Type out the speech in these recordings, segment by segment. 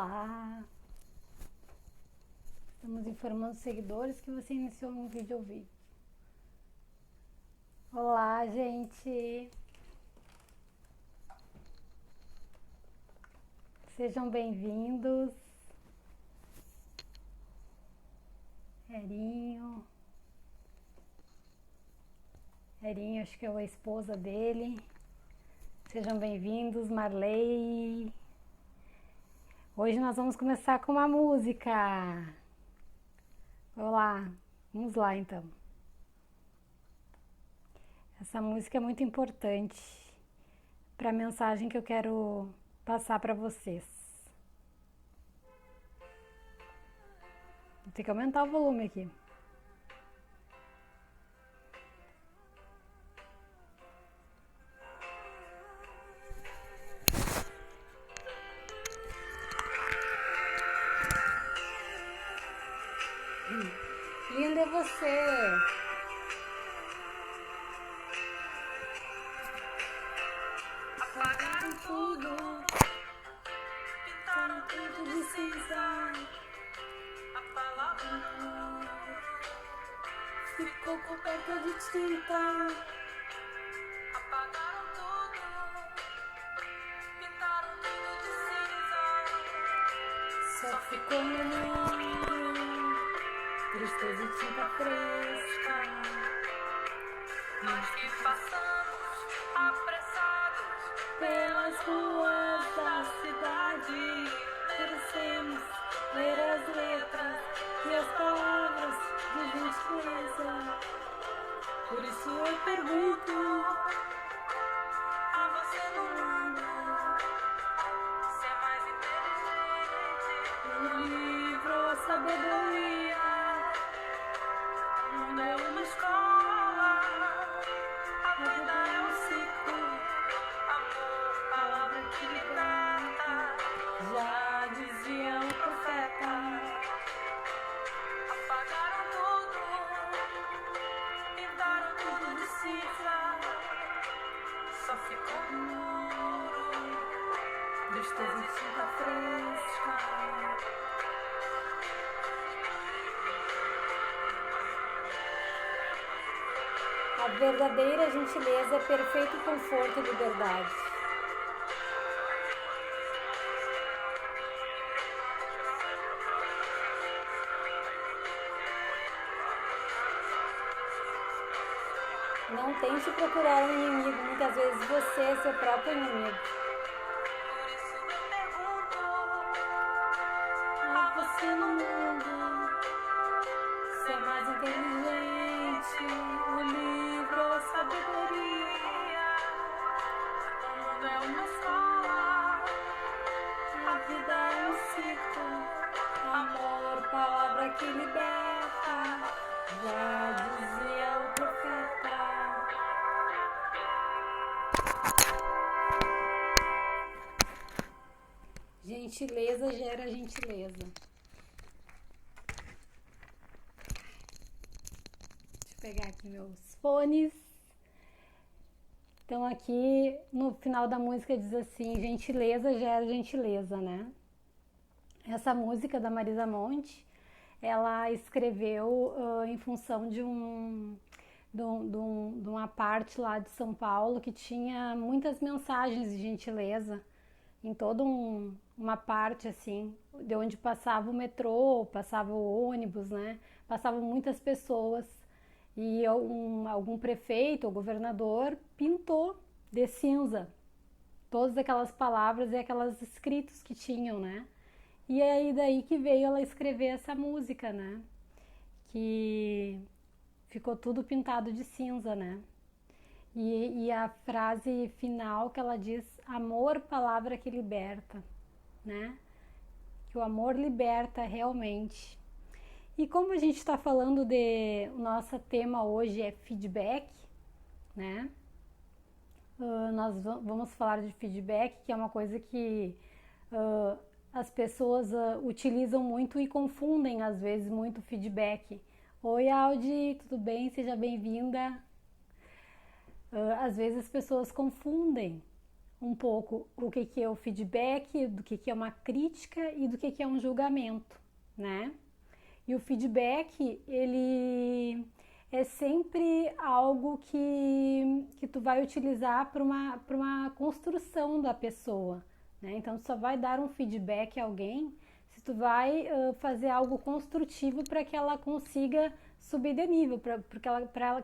Olá! Estamos informando os seguidores que você iniciou um vídeo ao vivo. Olá, gente! Sejam bem-vindos. Erinho, acho que é a esposa dele. Sejam bem-vindos, Marley. Hoje nós vamos começar com uma música. Olá, vamos lá então. Essa música é muito importante para a mensagem que eu quero passar para vocês. Vou ter que aumentar o volume aqui. Linda é você! Apagaram tudo, pintaram tudo de cinza. A palavra não ficou coberta de tinta. Apagaram tudo, pintaram tudo de cinza. Só ficou memória, tristeza e tinta fresca. Nós que passamos apressados Pelas ruas da cidade, merecemos ler as letras e as palavras de gentileza. Por isso eu pergunto a você no mundo se é mais inteligente. o livro, a sabedoria. O mundo é uma escola, a vida é um ciclo. Amor, palavra que liberta. Já dizia o profeta. Apagaram tudo, pintaram tudo de cinza. Só ficou um muro, Tristeza e tinta fresca. A verdadeira gentileza é perfeito conforto e liberdade. Não tente procurar um inimigo, muitas vezes você é seu próprio inimigo. por isso eu pergunto A você no mundo, se é mais inteligente. o livro, a sabedoria. O mundo é uma escola, A vida é um ciclo, amor, palavra que liberta. Já dizia o profeta. Gentileza gera gentileza. Deixa eu pegar aqui meus fones. Então aqui no final da música diz assim: gentileza gera gentileza, né? Essa música da Marisa Monte, ela escreveu em função de uma parte lá de São Paulo que tinha muitas mensagens de gentileza em toda uma parte assim, de onde passava o metrô, passava o ônibus, né? Passavam muitas pessoas e algum prefeito ou governador pintou de cinza todas aquelas palavras e aquelas escritos que tinham, né? E aí daí que veio ela escrever essa música, né? Que ficou tudo pintado de cinza, né? E a frase final que ela diz: amor, palavra que liberta, né? Que o amor liberta realmente. E como a gente está falando o nosso tema hoje é feedback, né? Nós vamos falar de feedback, que é uma coisa que as pessoas utilizam muito e confundem às vezes muito feedback. Oi, Aldi, tudo bem? Seja bem-vinda. Às vezes as pessoas confundem um pouco o que que é o feedback, do que é uma crítica e do que é um julgamento, né? E o feedback, ele é sempre algo que tu vai utilizar para uma construção da pessoa, né? Então, tu só vai dar um feedback a alguém se tu vai fazer algo construtivo para que ela consiga subir de nível, para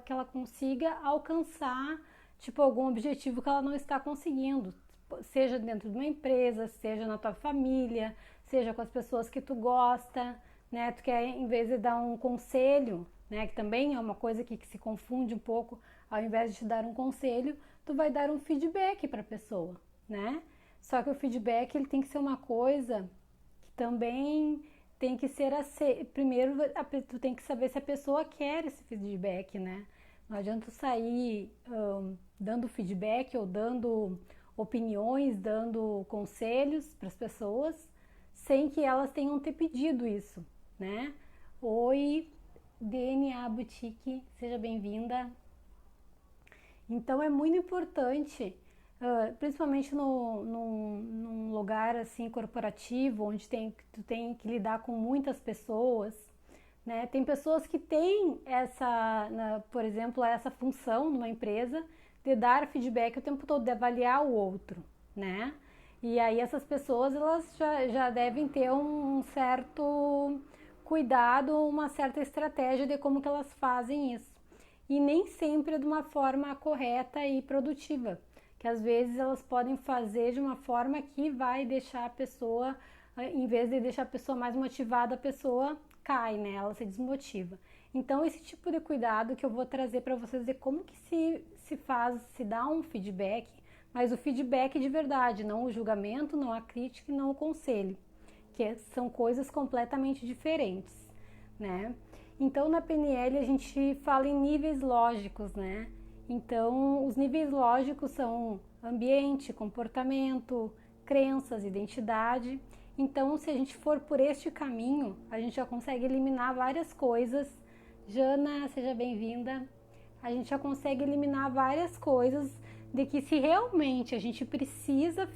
que ela consiga alcançar, tipo, algum objetivo que ela não está conseguindo, seja dentro de uma empresa, seja na tua família, seja com as pessoas que tu gosta, né? Tu quer, em vez de dar um conselho, né? Que também é uma coisa que se confunde um pouco, ao invés de te dar um conselho, tu vai dar um feedback para a pessoa, né? Só que o feedback, ele tem que ser uma coisa que também tem que ser primeiro tu tem que saber se a pessoa quer esse feedback, né? Não adianta tu sair dando feedback ou dando opiniões, dando conselhos para as pessoas sem que elas tenham te pedido isso, né? Oi, DNA Boutique, seja bem-vinda. Então é muito importante, principalmente num lugar assim corporativo, onde tu tem que lidar com muitas pessoas, né? Tem pessoas que têm por exemplo, essa função numa empresa de dar feedback o tempo todo, de avaliar o outro, né? E aí essas pessoas, elas já devem ter um certo cuidado, uma certa estratégia de como que elas fazem isso. E nem sempre é de uma forma correta e produtiva, que às vezes elas podem fazer de uma forma que vai deixar a pessoa, em vez de deixar a pessoa mais motivada, a pessoa cai, né? Ela se desmotiva. Então esse tipo de cuidado que eu vou trazer para vocês de como que se dá um feedback, mas o feedback de verdade, não o julgamento, não a crítica e não o conselho, que são coisas completamente diferentes, né? Então, na PNL, a gente fala em níveis lógicos, né? Então, os níveis lógicos são ambiente, comportamento, crenças, identidade. Então, se a gente for por este caminho, a gente já consegue eliminar várias coisas. Jana, seja bem-vinda. A gente já consegue eliminar várias coisas de que se realmente a gente precisa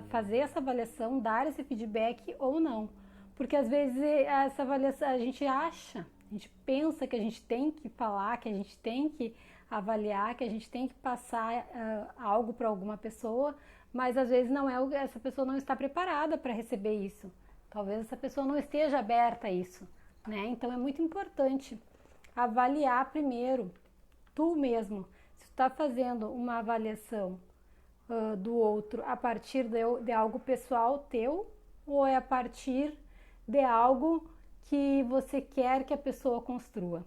fazer essa avaliação, dar esse feedback ou não. Porque às vezes essa avaliação a gente pensa que a gente tem que falar, que a gente tem que avaliar, que a gente tem que passar algo para alguma pessoa, mas às vezes essa pessoa não está preparada para receber isso. Talvez essa pessoa não esteja aberta a isso, né? Então é muito importante avaliar primeiro, tu mesmo, se tu está fazendo uma avaliação do outro a partir de algo pessoal teu ou é a partir de algo que você quer que a pessoa construa.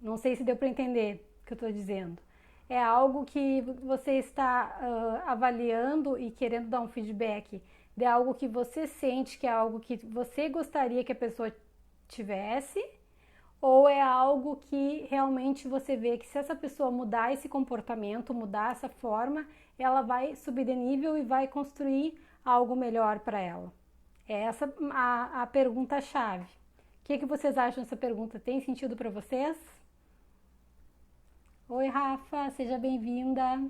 Não sei se deu para entender o que eu estou dizendo. É algo que você está avaliando e querendo dar um feedback de algo que você sente que é algo que você gostaria que a pessoa tivesse, ou é algo que realmente você vê que se essa pessoa mudar esse comportamento, mudar essa forma, ela vai subir de nível e vai construir algo melhor para ela. É essa a pergunta-chave. O que vocês acham dessa pergunta? Tem sentido para vocês? Oi, Rafa, seja bem-vinda.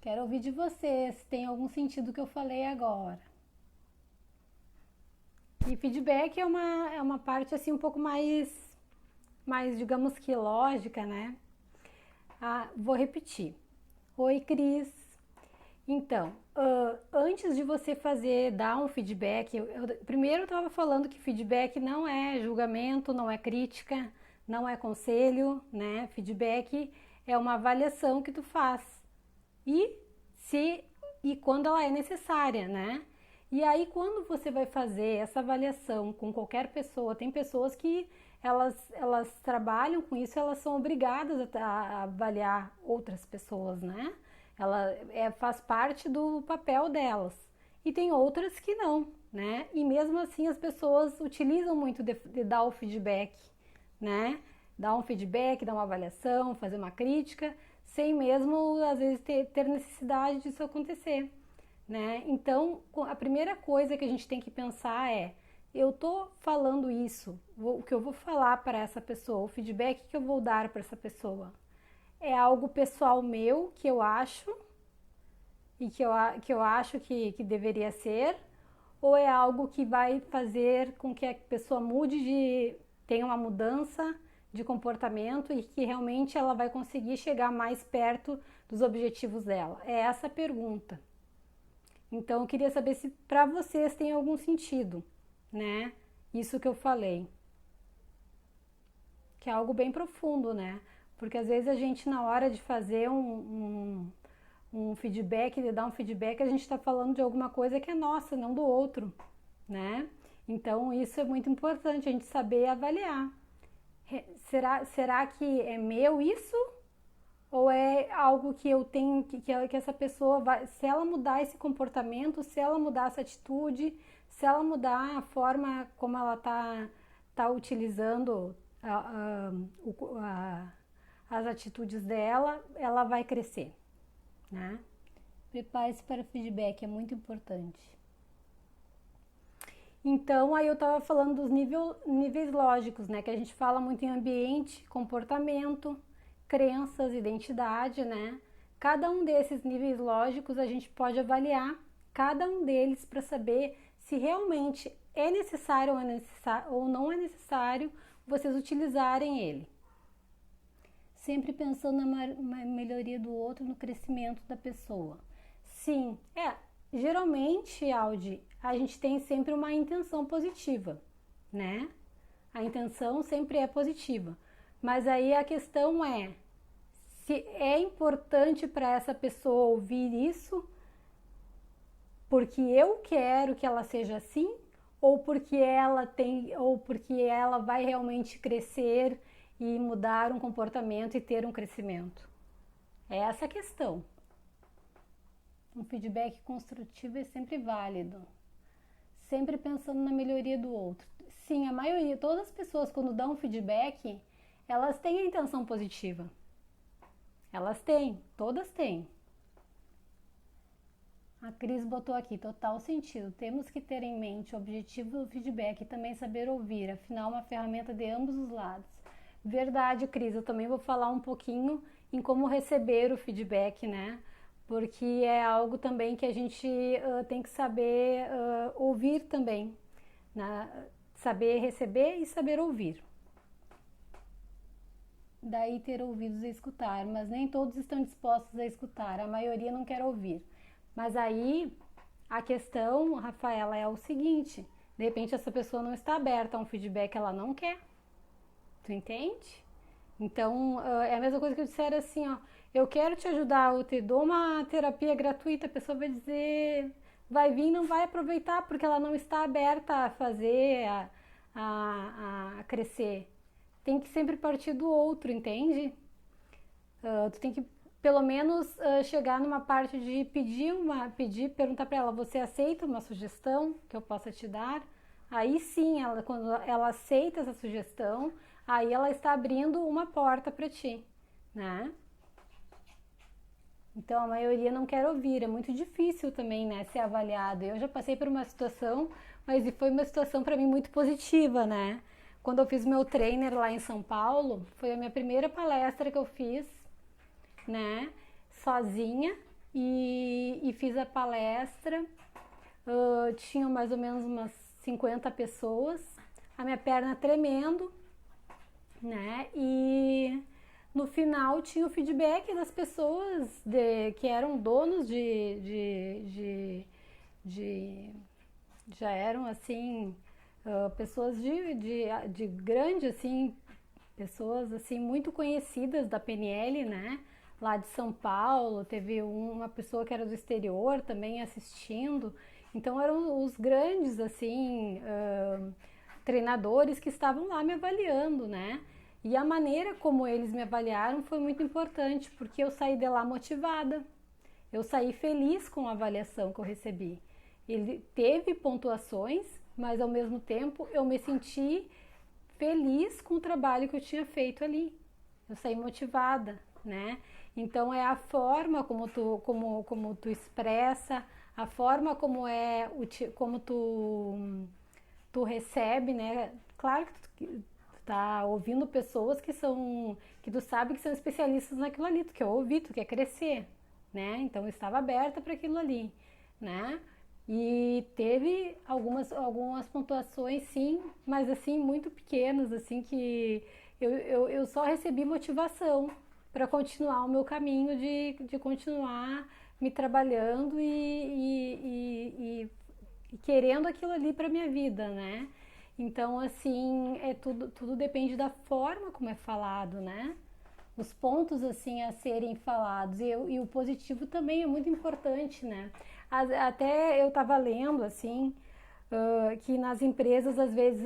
Quero ouvir de vocês, se tem algum sentido que eu falei agora. E feedback é uma parte assim um pouco mais digamos que lógica, né? Vou repetir. Oi, Cris. Então, antes de você dar um feedback, primeiro eu estava falando que feedback não é julgamento, não é crítica, não é conselho, né? Feedback é uma avaliação que tu faz e quando ela é necessária, né? E aí quando você vai fazer essa avaliação com qualquer pessoa, tem pessoas que elas trabalham com isso, elas são obrigadas a avaliar outras pessoas, né? Faz parte do papel delas. E tem outras que não, né? E mesmo assim as pessoas utilizam muito de dar o feedback, né? Dar um feedback, dar uma avaliação, fazer uma crítica, sem mesmo, às vezes, ter necessidade disso acontecer, né? Então, a primeira coisa que a gente tem que pensar eu tô falando isso, o que eu vou falar para essa pessoa, o feedback que eu vou dar para essa pessoa, é algo pessoal meu que eu acho e que eu acho que deveria ser, ou é algo que vai fazer com que a pessoa tenha uma mudança de comportamento e que realmente ela vai conseguir chegar mais perto dos objetivos dela? É essa a pergunta. Então eu queria saber se para vocês tem algum sentido, né? Isso que eu falei. Que é algo bem profundo, né? Porque às vezes a gente, na hora de fazer um feedback, de dar um feedback, a gente está falando de alguma coisa que é nossa, não do outro, né? Então isso é muito importante, a gente saber avaliar. Será que é meu isso? Ou é algo que eu tenho, que essa pessoa vai, se ela mudar esse comportamento, se ela mudar essa atitude, se ela mudar a forma como ela tá utilizando as atitudes dela, ela vai crescer, né? Prepare-se para o feedback, é muito importante. Então, aí eu estava falando dos níveis lógicos, né? Que a gente fala muito em ambiente, comportamento, crenças, identidade, né? Cada um desses níveis lógicos a gente pode avaliar cada um deles para saber se realmente é necessário ou não é necessário vocês utilizarem ele. Sempre pensando na melhoria do outro, no crescimento da pessoa. Sim, geralmente, Aldi, a gente tem sempre uma intenção positiva, né? A intenção sempre é positiva. Mas aí a questão é se é importante para essa pessoa ouvir isso porque eu quero que ela seja assim ou porque ela vai realmente crescer e mudar um comportamento e ter um crescimento. É essa a questão. Um feedback construtivo é sempre válido. Sempre pensando na melhoria do outro. Sim, a maioria, todas as pessoas quando dão um feedback, elas têm a intenção positiva. Elas têm, todas têm. A Cris botou aqui, total sentido. Temos que ter em mente o objetivo do feedback e também saber ouvir, afinal, uma ferramenta de ambos os lados. Verdade, Cris, eu também vou falar um pouquinho em como receber o feedback, né? Porque é algo também que a gente tem que saber ouvir também, né? Saber receber e saber ouvir. Daí ter ouvidos a escutar, mas nem todos estão dispostos a escutar, a maioria não quer ouvir. Mas aí a questão, Rafaela, é o seguinte, de repente essa pessoa não está aberta a um feedback, ela não quer. Tu entende? Então, é a mesma coisa que eu disser assim, ó, eu quero te ajudar, eu te dou uma terapia gratuita, a pessoa vai dizer, vai vir, não vai aproveitar, porque ela não está aberta a fazer, a crescer. Tem que sempre partir do outro, entende? Tu tem que pelo menos chegar numa parte de perguntar para ela, você aceita uma sugestão que eu possa te dar? Aí sim, quando ela aceita essa sugestão, aí ela está abrindo uma porta para ti, né? Então a maioria não quer ouvir, é muito difícil também, né, ser avaliado. Eu já passei por uma situação, mas foi uma situação para mim muito positiva, né? Quando eu fiz meu trainer lá em São Paulo, foi a minha primeira palestra que eu fiz, né, sozinha, e fiz a palestra, tinham mais ou menos umas 50 pessoas, a minha perna tremendo, né, e no final tinha o feedback das pessoas que eram donos já eram assim, pessoas de grande, assim, pessoas assim muito conhecidas da PNL, né? Lá de São Paulo, teve uma pessoa que era do exterior também assistindo. Então eram os grandes assim treinadores que estavam lá me avaliando, né? E a maneira como eles me avaliaram foi muito importante, porque eu saí de lá motivada. Eu saí feliz com a avaliação que eu recebi. Ele teve pontuações, mas ao mesmo tempo eu me senti feliz com o trabalho que eu tinha feito ali. Eu saí motivada, né? Então é a forma como tu expressa, a forma como tu recebe, né? Claro que tá ouvindo pessoas que tu sabe que são especialistas naquilo ali, tu quer ouvir, tu quer crescer, né? Então eu estava aberta para aquilo ali, né? E teve algumas pontuações, sim, mas assim, muito pequenas, assim, que eu só recebi motivação para continuar o meu caminho de continuar me trabalhando e querendo aquilo ali para minha vida, né? Então, assim, tudo depende da forma como é falado, né? Os pontos, assim, a serem falados. E o positivo também é muito importante, né? Até eu estava lendo, assim, que nas empresas, às vezes,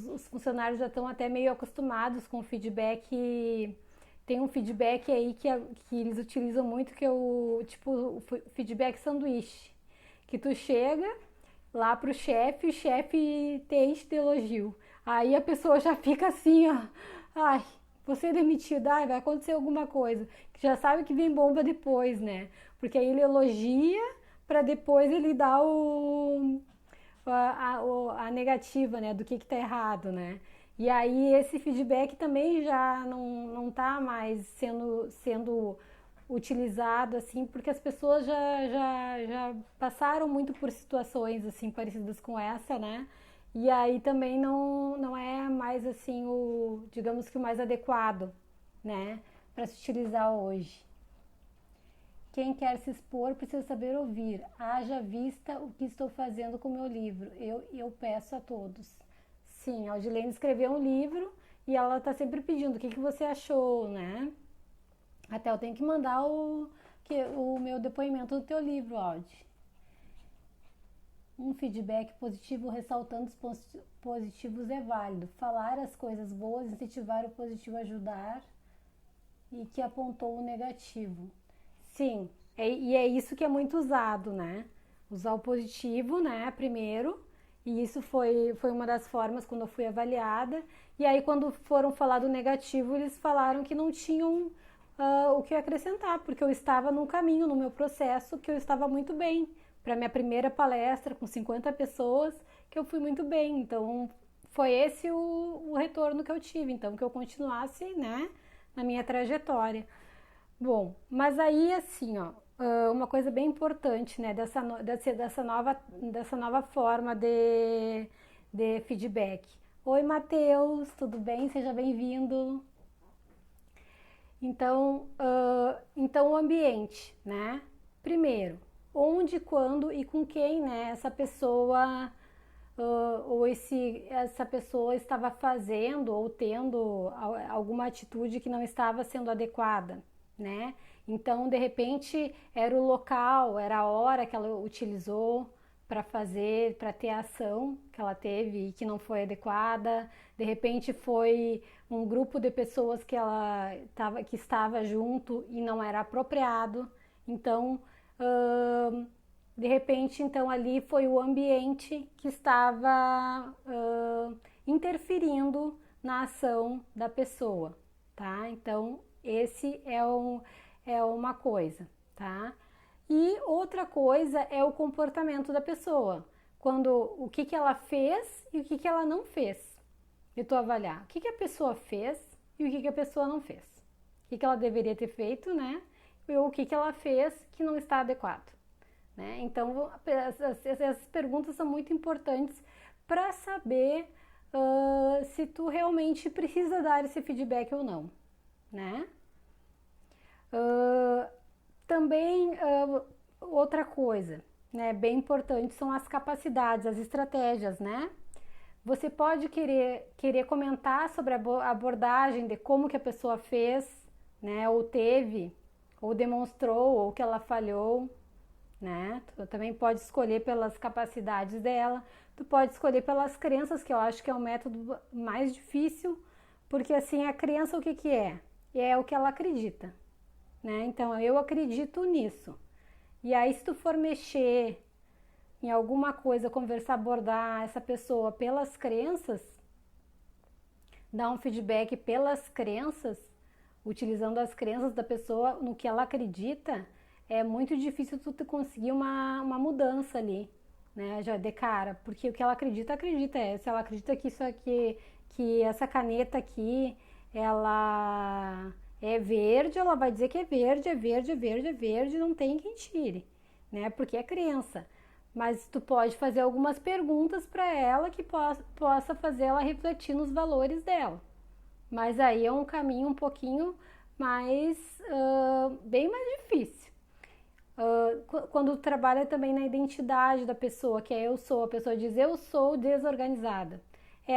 os funcionários já estão até meio acostumados com o feedback. Tem um feedback aí que eles utilizam muito, que é o feedback sanduíche. Que tu chega lá pro chefe, o chefe te enche de elogio. Aí a pessoa já fica assim, ó. Ai, você é demitida, ai, vai acontecer alguma coisa. Que já sabe que vem bomba depois, né? Porque aí ele elogia para depois ele dar a negativa, né? Do que tá errado, né? E aí esse feedback também já não tá mais sendo utilizado assim, porque as pessoas já passaram muito por situações assim parecidas com essa, né? E aí também não é mais assim digamos que o mais adequado, né, para se utilizar hoje. Quem quer se expor precisa saber ouvir. Haja vista o que estou fazendo com o meu livro. Eu peço a todos. Sim, a Audilene escreveu um livro e ela está sempre pedindo o que você achou, né? Até eu tenho que mandar o meu depoimento do teu livro, Audi. Um feedback positivo ressaltando os positivos é válido. Falar as coisas boas, incentivar o positivo, ajudar e que apontou o negativo. Sim, e é isso que é muito usado, né? Usar o positivo, né, primeiro, e isso foi uma das formas quando eu fui avaliada. E aí, quando foram falar do negativo, eles falaram que não tinham o que acrescentar, porque eu estava num caminho, no meu processo, que eu estava muito bem. Para minha primeira palestra com 50 pessoas, que eu fui muito bem. Então, foi esse o retorno que eu tive. Então, que eu continuasse, né, na minha trajetória. Bom, mas aí, assim, ó, uma coisa bem importante, né, dessa nova forma de feedback. Oi, Matheus, tudo bem? Seja bem-vindo. Então o ambiente, né? Primeiro, onde, quando e com quem, né, essa pessoa essa pessoa estava fazendo ou tendo alguma atitude que não estava sendo adequada, né? Então, de repente, era o local, era a hora que ela utilizou para ter a ação que ela teve e que não foi adequada. De repente, foi um grupo de pessoas que estava junto e não era apropriado. Então, de repente, então ali foi o ambiente que estava interferindo na ação da pessoa, tá? Então, esse é uma coisa, tá? E outra coisa é o comportamento da pessoa. O que ela fez e o que ela não fez. E tu avaliar o que a pessoa fez e o que a pessoa não fez. O que ela deveria ter feito, né? E o que ela fez que não está adequado. Né? Então, essas perguntas são muito importantes para saber se tu realmente precisa dar esse feedback ou não, né? Também, outra coisa, né, bem importante são as capacidades, as estratégias, né? Você pode querer comentar sobre a abordagem de como que a pessoa fez, né, ou teve, ou demonstrou, ou que ela falhou, né? Tu também pode escolher pelas capacidades dela, tu pode escolher pelas crenças, que eu acho que é o método mais difícil, porque assim, a crença o que é? É o que ela acredita, né? Então, eu acredito nisso. E aí, se tu for mexer em alguma coisa, conversar, abordar essa pessoa pelas crenças, dar um feedback pelas crenças, utilizando as crenças da pessoa no que ela acredita, é muito difícil tu conseguir uma mudança ali, né? Já de cara, porque o que ela acredita, se ela acredita que isso aqui, que essa caneta aqui, ela é verde, ela vai dizer que é verde, é verde, é verde, é verde, não tem quem tire, né? Porque é crença. Mas tu pode fazer algumas perguntas para ela que possa fazer ela refletir nos valores dela. Mas aí é um caminho um pouquinho mais, bem mais difícil. Quando trabalha também na identidade da pessoa, que é eu sou, a pessoa diz eu sou desorganizada.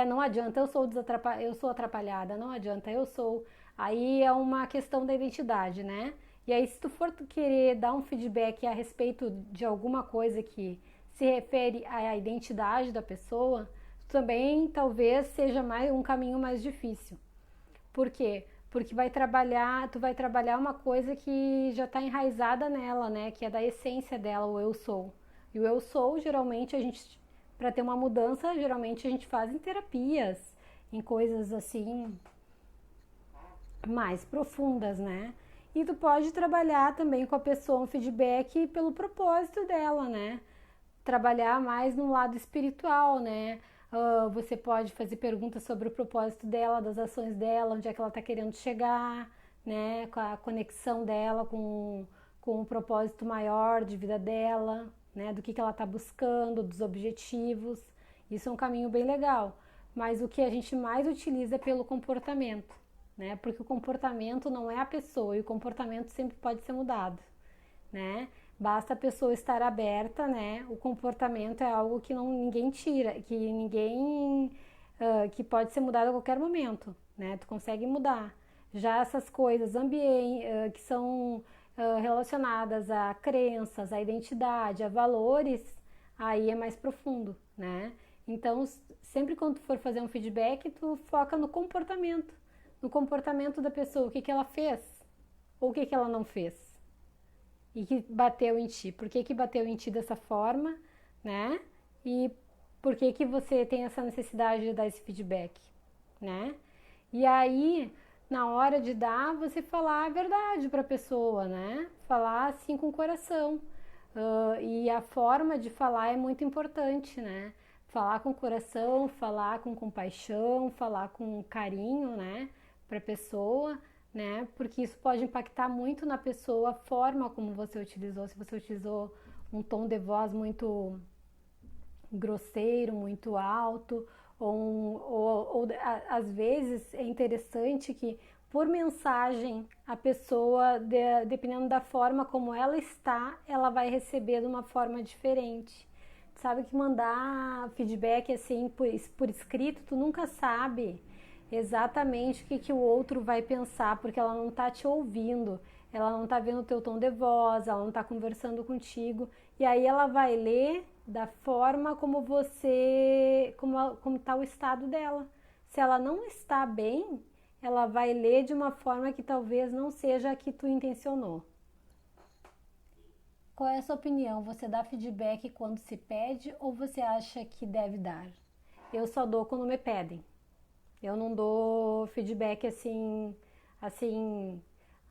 Não adianta, eu sou atrapalhada, não adianta, eu sou. Aí é uma questão da identidade, né? E aí se tu for querer dar um feedback a respeito de alguma coisa que se refere à identidade da pessoa, também talvez seja um caminho mais difícil. Por quê? Porque tu vai trabalhar uma coisa que já está enraizada nela, né? Que é da essência dela, o eu sou. E o eu sou, geralmente, para ter uma mudança, geralmente a gente faz em terapias, em coisas assim, mais profundas, né? E tu pode trabalhar também com a pessoa um feedback pelo propósito dela, né? Trabalhar mais no lado espiritual, né? Você pode fazer perguntas sobre o propósito dela, das ações dela, onde é que ela está querendo chegar, né? Com a conexão dela com o propósito maior de vida dela, né? Do que ela está buscando, dos objetivos. Isso é um caminho bem legal. Mas o que a gente mais utiliza é pelo comportamento, né? Porque o comportamento não é a pessoa e o comportamento sempre pode ser mudado, né? Basta a pessoa estar aberta, né? O comportamento é algo que ninguém tira, que pode ser mudado a qualquer momento, né? Tu consegue mudar. Já essas coisas que são relacionadas a crenças, a identidade, a valores, aí é mais profundo, né? Então, sempre quando tu for fazer um feedback, tu foca no comportamento da pessoa, o que ela fez ou o que ela não fez. E que bateu em ti. Por que bateu em ti dessa forma, né? E por que você tem essa necessidade de dar esse feedback, né? E aí, na hora de dar, você falar a verdade para a pessoa, né? Falar assim com o coração. E a forma de falar é muito importante, né? Falar com o coração, falar com compaixão, falar com carinho, né? Para a pessoa, né? Porque isso pode impactar muito na pessoa, a forma como você utilizou. Se você utilizou um tom de voz muito grosseiro, muito alto, ou às vezes é interessante que por mensagem a pessoa, dependendo da forma como ela está, ela vai receber de uma forma diferente. Sabe que mandar feedback assim por escrito, tu nunca sabe exatamente o que o outro vai pensar, porque ela não está te ouvindo, ela não está vendo o teu tom de voz, ela não está conversando contigo, e aí ela vai ler da forma como como está o estado dela. Se ela não está bem, ela vai ler de uma forma que talvez não seja a que tu intencionou. Qual é a sua opinião? Você dá feedback quando se pede ou você acha que deve dar? Eu só dou quando me pedem. Eu não dou feedback assim,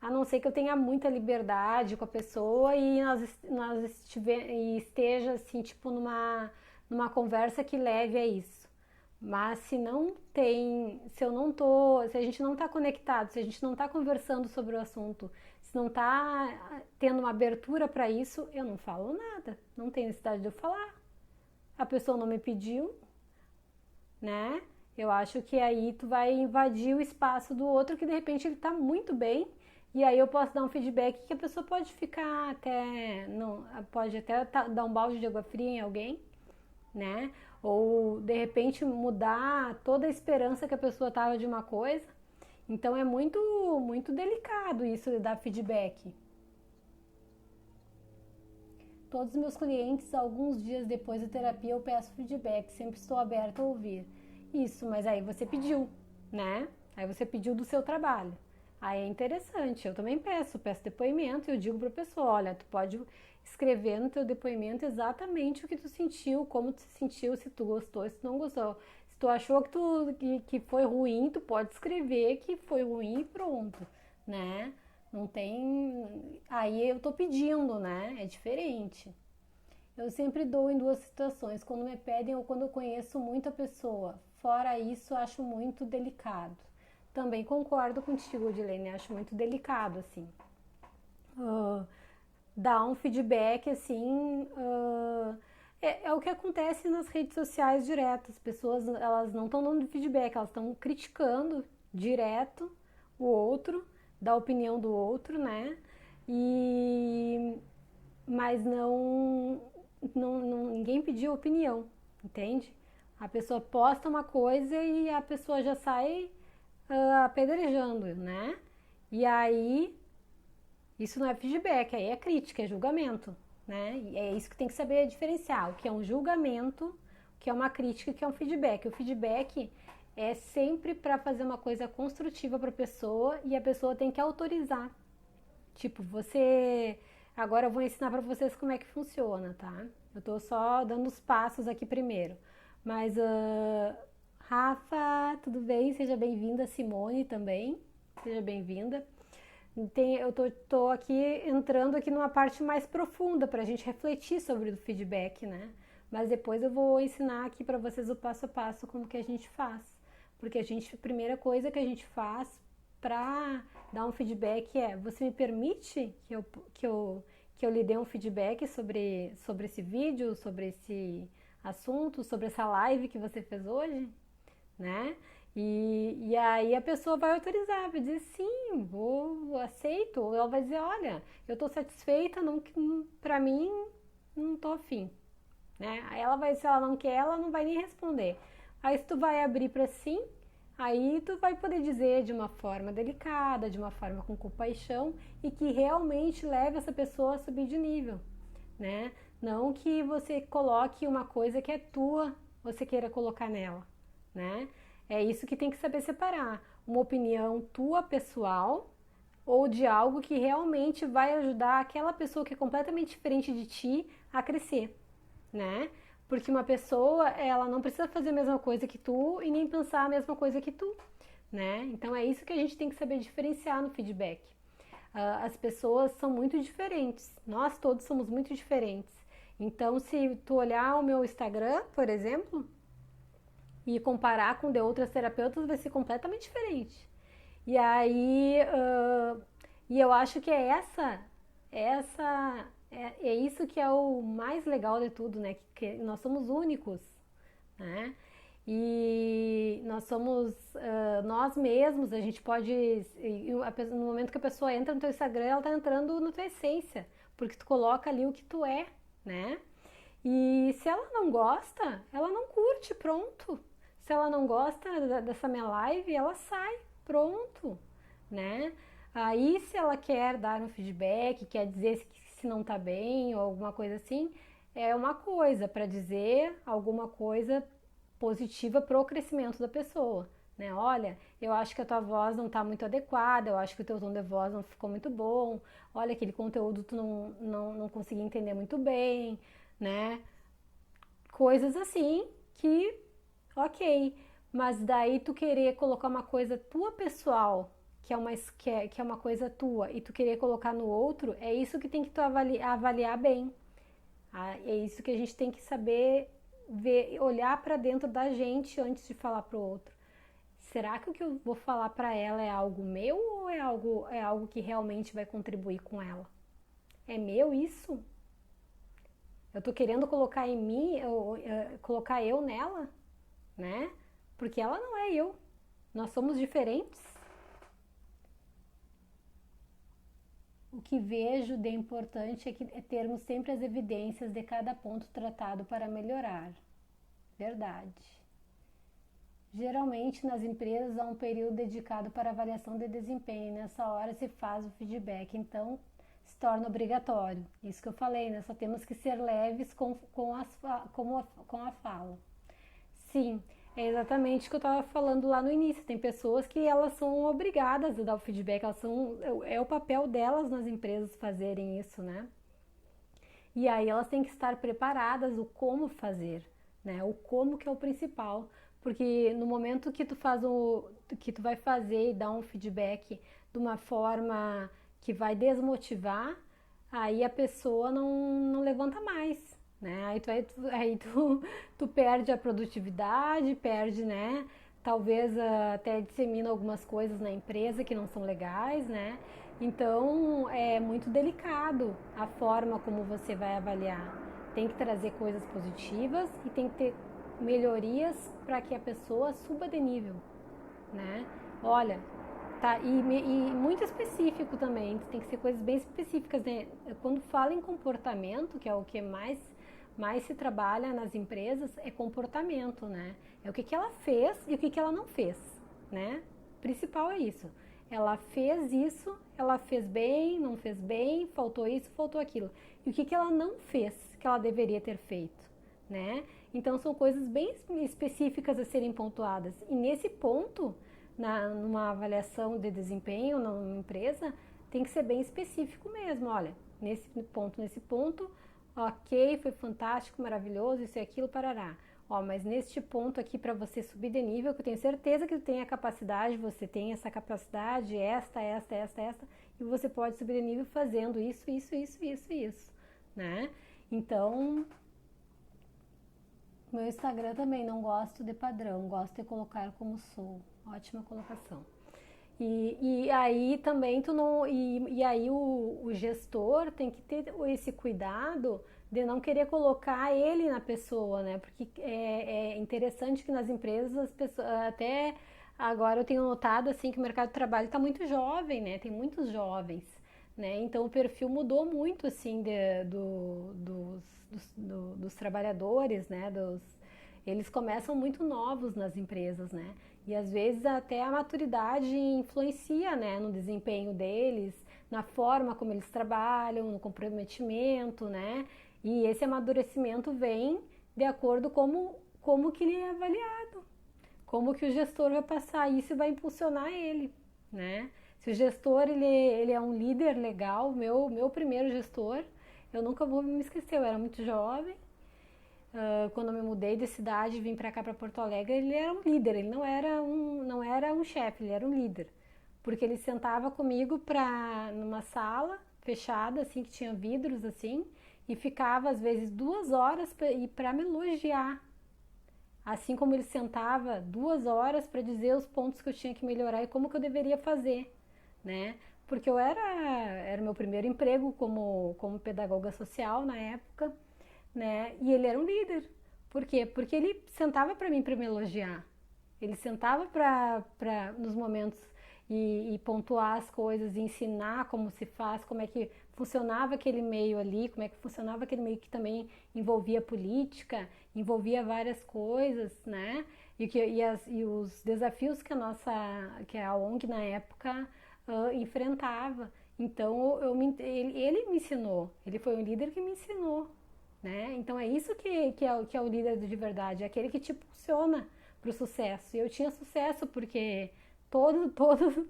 a não ser que eu tenha muita liberdade com a pessoa e esteja assim, tipo, numa conversa que leve a isso. Mas se não tem, se a gente não está conectado, se a gente não está conversando sobre o assunto, se não está tendo uma abertura para isso, eu não falo nada. Não tem necessidade de eu falar. A pessoa não me pediu, né? Eu acho que aí tu vai invadir o espaço do outro que de repente ele tá muito bem e aí eu posso dar um feedback que a pessoa pode ficar até, não, pode até dar um balde de água fria em alguém, né? Ou de repente mudar toda a esperança que a pessoa tava de uma coisa. Então é muito delicado isso de dar feedback. Todos os meus clientes, alguns dias depois da terapia, eu peço feedback, sempre estou aberta a ouvir. Isso, mas aí você pediu, né? Aí você pediu do seu trabalho. Aí é interessante, eu também peço depoimento e eu digo para a pessoa, olha, tu pode escrever no teu depoimento exatamente o que tu sentiu, como tu se sentiu, se tu gostou, se tu não gostou. Se tu achou que foi ruim, tu pode escrever que foi ruim e pronto, né? Não tem... Aí eu tô pedindo, né? É diferente. Eu sempre dou em duas situações, quando me pedem ou quando eu conheço muito a pessoa. Fora isso, acho muito delicado. Também concordo contigo, Dilene, acho muito delicado, assim. Ah, dar um feedback, assim, é o que acontece nas redes sociais direto. As pessoas, elas não estão dando feedback, elas estão criticando direto o outro, da opinião do outro, né? E mas ninguém pediu opinião, entende? A pessoa posta uma coisa e a pessoa já sai apedrejando, né? E aí, isso não é feedback, aí é crítica, é julgamento, né? E é isso que tem que saber diferenciar, o que é um julgamento, o que é uma crítica, o que é um feedback. O feedback é sempre para fazer uma coisa construtiva para a pessoa e a pessoa tem que autorizar. Tipo, você. Agora eu vou ensinar pra vocês como é que funciona, tá? Eu tô só dando os passos aqui primeiro. Mas, Rafa, tudo bem? Seja bem-vinda. Simone também. Seja bem-vinda. Eu tô aqui entrando aqui numa parte mais profunda pra gente refletir sobre o feedback, né? Mas depois eu vou ensinar aqui pra vocês o passo a passo como que a gente faz. Porque a primeira coisa que a gente faz para dar um feedback você me permite que eu lhe dê um feedback sobre esse vídeo, sobre esse assunto, sobre essa live que você fez hoje, né? E aí a pessoa vai autorizar, vai dizer sim, aceito, ou ela vai dizer, olha, eu tô satisfeita, não, pra mim, não tô afim, né? Aí ela vai, se ela não quer, ela não vai nem responder. Aí se tu vai abrir para sim, aí tu vai poder dizer de uma forma delicada, de uma forma com compaixão e que realmente leve essa pessoa a subir de nível, né? Não que você coloque uma coisa que é tua, você queira colocar nela, né? É isso que tem que saber separar. Uma opinião tua pessoal ou de algo que realmente vai ajudar aquela pessoa que é completamente diferente de ti a crescer, né? Porque uma pessoa, ela não precisa fazer a mesma coisa que tu e nem pensar a mesma coisa que tu, né? Então é isso que a gente tem que saber diferenciar no feedback. As pessoas são muito diferentes, nós todos somos muito diferentes. Então, se tu olhar o meu Instagram, por exemplo, e comparar com de outras terapeutas, vai ser completamente diferente. E aí, e eu acho que é isso que é o mais legal de tudo, né? Que nós somos únicos, né? E nós somos nós mesmos, a gente pode. No momento que a pessoa entra no teu Instagram, ela tá entrando na tua essência, porque tu coloca ali o que tu é, né? E se ela não gosta, ela não curte, pronto. Se ela não gosta dessa minha live, ela sai, pronto, né? Aí, se ela quer dar um feedback, quer dizer se não tá bem ou alguma coisa assim, é uma coisa para dizer alguma coisa positiva pro crescimento da pessoa, né? Olha, eu acho que a tua voz não tá muito adequada, eu acho que o teu tom de voz não ficou muito bom, olha, aquele conteúdo tu não consegui entender muito bem, né? Coisas assim que, ok, mas daí tu querer colocar uma coisa tua pessoal, que é uma coisa tua, e tu querer colocar no outro, é isso que tem que tu avaliar bem. É isso que a gente tem que saber ver, olhar para dentro da gente antes de falar pro outro. Será que o que eu vou falar para ela é algo meu ou é algo que realmente vai contribuir com ela? É meu isso? Eu tô querendo colocar em mim, colocar eu nela, né? Porque ela não é eu. Nós somos diferentes. O que vejo de importante é termos sempre as evidências de cada ponto tratado para melhorar. Verdade. Geralmente nas empresas há um período dedicado para avaliação de desempenho e nessa hora se faz o feedback, então se torna obrigatório. Isso que eu falei, né? Só temos que ser leves com a fala. Sim, é exatamente o que eu estava falando lá no início. Tem pessoas que elas são obrigadas a dar o feedback, é o papel delas nas empresas fazerem isso, né? E aí elas têm que estar preparadas o como fazer, né? O como que é o principal, porque no momento que que tu vai fazer e dar um feedback de uma forma que vai desmotivar, aí a pessoa não levanta mais, né? Tu perde a produtividade, perde, né? Talvez até dissemina algumas coisas na empresa que não são legais, né? Então é muito delicado a forma como você vai avaliar. Tem que trazer coisas positivas e tem que ter melhorias para que a pessoa suba de nível, né? Olha, tá, e muito específico também, tem que ser coisas bem específicas, né? Quando fala em comportamento, que é o que mais se trabalha nas empresas, é comportamento, né? É o que ela fez e o que ela não fez, né? O principal é isso. Ela fez isso, ela fez bem, não fez bem, faltou isso, faltou aquilo. E o que ela não fez, que ela deveria ter feito, né? Então são coisas bem específicas a serem pontuadas. E nesse ponto, numa avaliação de desempenho numa empresa, tem que ser bem específico mesmo. Olha, nesse ponto, ok, foi fantástico, maravilhoso, isso e aquilo, parará. Ó, mas neste ponto aqui, para você subir de nível, que eu tenho certeza que tu tem a capacidade, você tem essa capacidade, esta, e você pode subir de nível fazendo isso, né? Então, meu Instagram também não gosto de padrão, gosto de colocar como sou. Ótima colocação. E aí também tu não. E aí o gestor tem que ter esse cuidado de não querer colocar ele na pessoa, né? Porque é interessante que nas empresas as pessoas, até agora eu tenho notado assim que o mercado de trabalho está muito jovem, né? Tem muitos jovens, né? Então o perfil mudou muito assim dos trabalhadores, né? Eles começam muito novos nas empresas, né? E às vezes até a maturidade influencia, né, no desempenho deles, na forma como eles trabalham, no comprometimento, né? E esse amadurecimento vem de acordo como que ele é avaliado, como que o gestor vai passar isso e vai impulsionar ele, né? Se o gestor ele é um líder legal, meu primeiro gestor, eu nunca vou me esquecer, eu era muito jovem. Quando eu me mudei de cidade e vim para cá, para Porto Alegre, ele era um líder, ele não era um chefe, ele era um líder. Porque ele sentava comigo numa sala fechada, assim, que tinha vidros, assim, e ficava, às vezes, 2 horas para me elogiar. Assim como ele sentava 2 horas para dizer os pontos que eu tinha que melhorar e como que eu deveria fazer, né? Porque era meu primeiro emprego como pedagoga social na época, né? E ele era um líder. Por quê? Porque ele sentava para mim para me elogiar. Ele sentava nos momentos e pontuar as coisas, e ensinar como se faz, como é que funcionava aquele meio ali, como é que funcionava aquele meio que também envolvia política, envolvia várias coisas, né? E os desafios que a ONG na época enfrentava. Então ele me ensinou, ele foi um líder que me ensinou. Né? Então é isso que é o líder de verdade, é aquele que te impulsiona para o sucesso. E eu tinha sucesso porque todas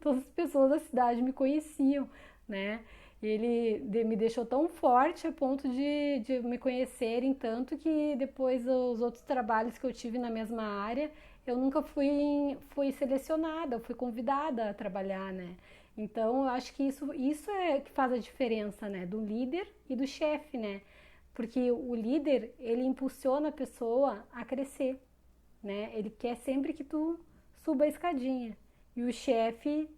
as pessoas da cidade me conheciam, né? Ele me deixou tão forte a ponto de me conhecerem, tanto que depois os outros trabalhos que eu tive na mesma área, eu nunca fui selecionada, eu fui convidada a trabalhar, né? Então eu acho que isso é que faz a diferença, né? Do líder e do chefe, né? Porque o líder, ele impulsiona a pessoa a crescer, né? Ele quer sempre que tu suba a escadinha. E o chefe,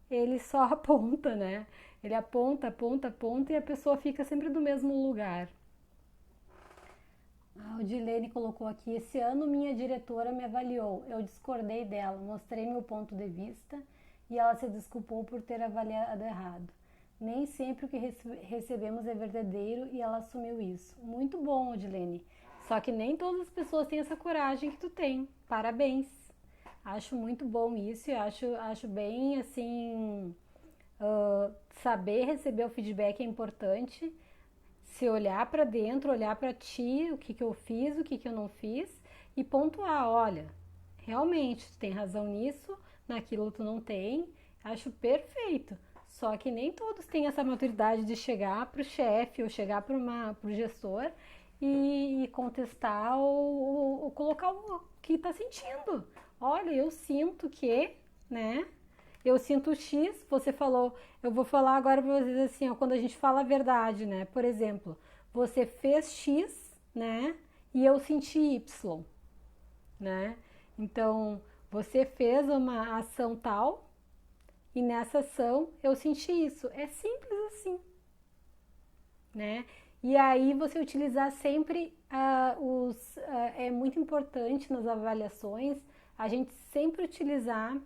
ele só aponta, né? Ele aponta e a pessoa fica sempre no mesmo lugar. A Odilene colocou aqui: esse ano minha diretora me avaliou, eu discordei dela, mostrei meu ponto de vista e ela se desculpou por ter avaliado errado. Nem sempre o que recebemos é verdadeiro e ela assumiu isso. Muito bom, Odilene. Só que nem todas as pessoas têm essa coragem que tu tem. Parabéns. Acho muito bom isso e acho bem, assim, saber receber o feedback é importante. Se olhar para dentro, olhar para ti, o que eu fiz, o que eu não fiz e pontuar. Olha, realmente tu tem razão nisso, naquilo tu não tem. Acho perfeito. Só que nem todos têm essa maturidade de chegar para o chefe ou chegar para o gestor e contestar ou colocar o que está sentindo. Olha, eu sinto que, né? Eu sinto X, você falou, eu vou falar agora para vocês assim, ó, quando a gente fala a verdade, né? Por exemplo, você fez X, né? E eu senti Y, né? Então, você fez uma ação tal e nessa ação eu senti isso. É simples assim, né? E aí você utilizar sempre é muito importante nas avaliações a gente sempre utilizar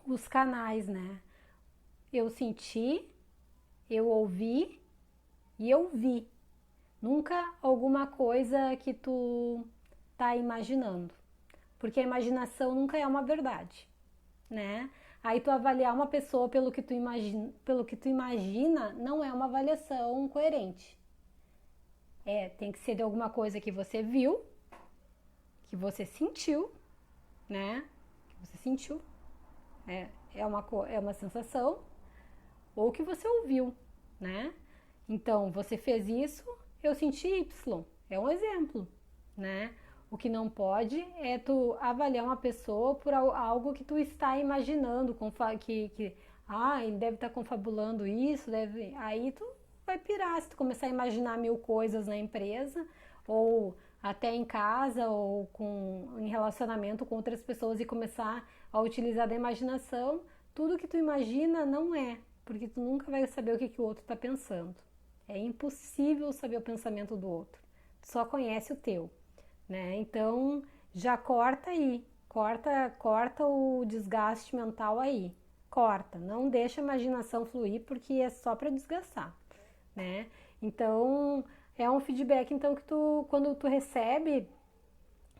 os canais, né? Eu senti, eu ouvi e eu vi. Nunca alguma coisa que tu tá imaginando. Porque a imaginação nunca é uma verdade, né? Aí tu avaliar uma pessoa pelo que tu imagina não é uma avaliação coerente. Tem que ser de alguma coisa que você viu, que você sentiu, né? Que você sentiu. É uma sensação, ou que você ouviu, né? Então, você fez isso, eu senti Y. É um exemplo, né? O que não pode é tu avaliar uma pessoa por algo que tu está imaginando, ele deve estar confabulando isso, aí tu vai pirar se tu começar a imaginar mil coisas na empresa, ou até em casa, ou em relacionamento com outras pessoas e começar a utilizar da imaginação. Tudo que tu imagina não é, porque tu nunca vai saber o que o outro está pensando. É impossível saber o pensamento do outro, tu só conhece o teu, né? Então já corta aí, corta o desgaste mental aí, corta, não deixa a imaginação fluir porque é só para desgastar, né? Então é um feedback então que quando tu recebe,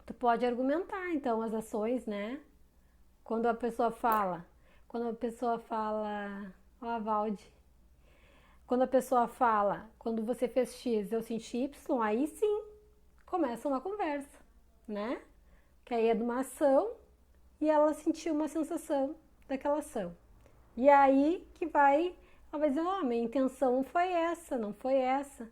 tu pode argumentar então as ações, né? Quando a pessoa fala, ó, a Valde, quando a pessoa fala, quando você fez X, eu senti Y, aí sim, começa uma conversa, né? Que aí é de uma ação e ela sentiu uma sensação daquela ação. E aí que ela vai dizer, minha intenção foi essa, não foi essa,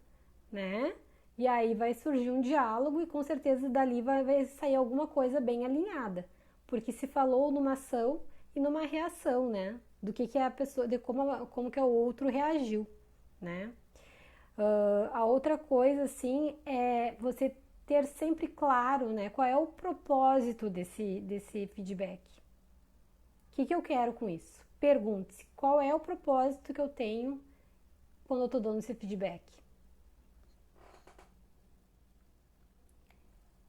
né? E aí vai surgir um diálogo e com certeza dali vai sair alguma coisa bem alinhada. Porque se falou numa ação e numa reação, né? Do que é a pessoa, de como que o outro reagiu, né? A outra coisa, assim, é você ter sempre claro, né? Qual é o propósito desse feedback. O que eu quero com isso? Pergunte-se, qual é o propósito que eu tenho quando eu estou dando esse feedback?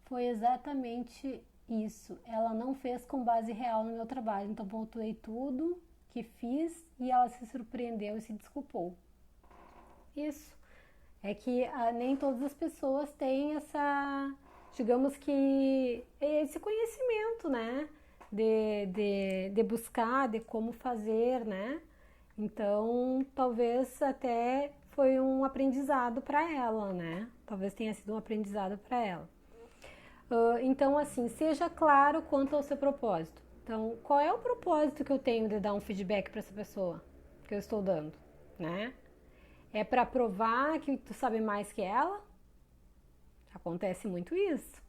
Foi exatamente isso. Ela não fez com base real no meu trabalho, então pontuei tudo que fiz e ela se surpreendeu e se desculpou. Isso. É que nem todas as pessoas têm digamos que, esse conhecimento, né? De buscar, de como fazer, né? Então, talvez até foi um aprendizado para ela, né? Talvez tenha sido um aprendizado para ela. Então, assim, seja claro quanto ao seu propósito. Então, qual é o propósito que eu tenho de dar um feedback para essa pessoa que eu estou dando, né? É para provar que tu sabe mais que ela? Acontece muito isso.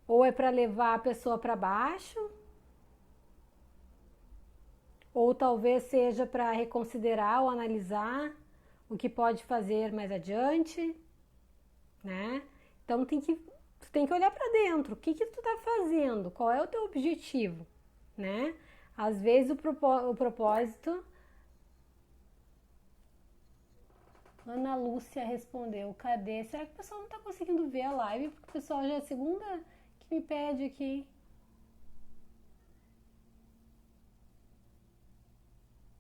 Ou é para levar a pessoa para baixo? Ou talvez seja para reconsiderar ou analisar o que pode fazer mais adiante, né? Então tu tem que olhar para dentro. O que tu tá fazendo? Qual é o teu objetivo, né? Às vezes o propósito. Ana Lúcia respondeu, cadê? Será que o pessoal não tá conseguindo ver a live? Porque o pessoal já é a segunda que me pede aqui.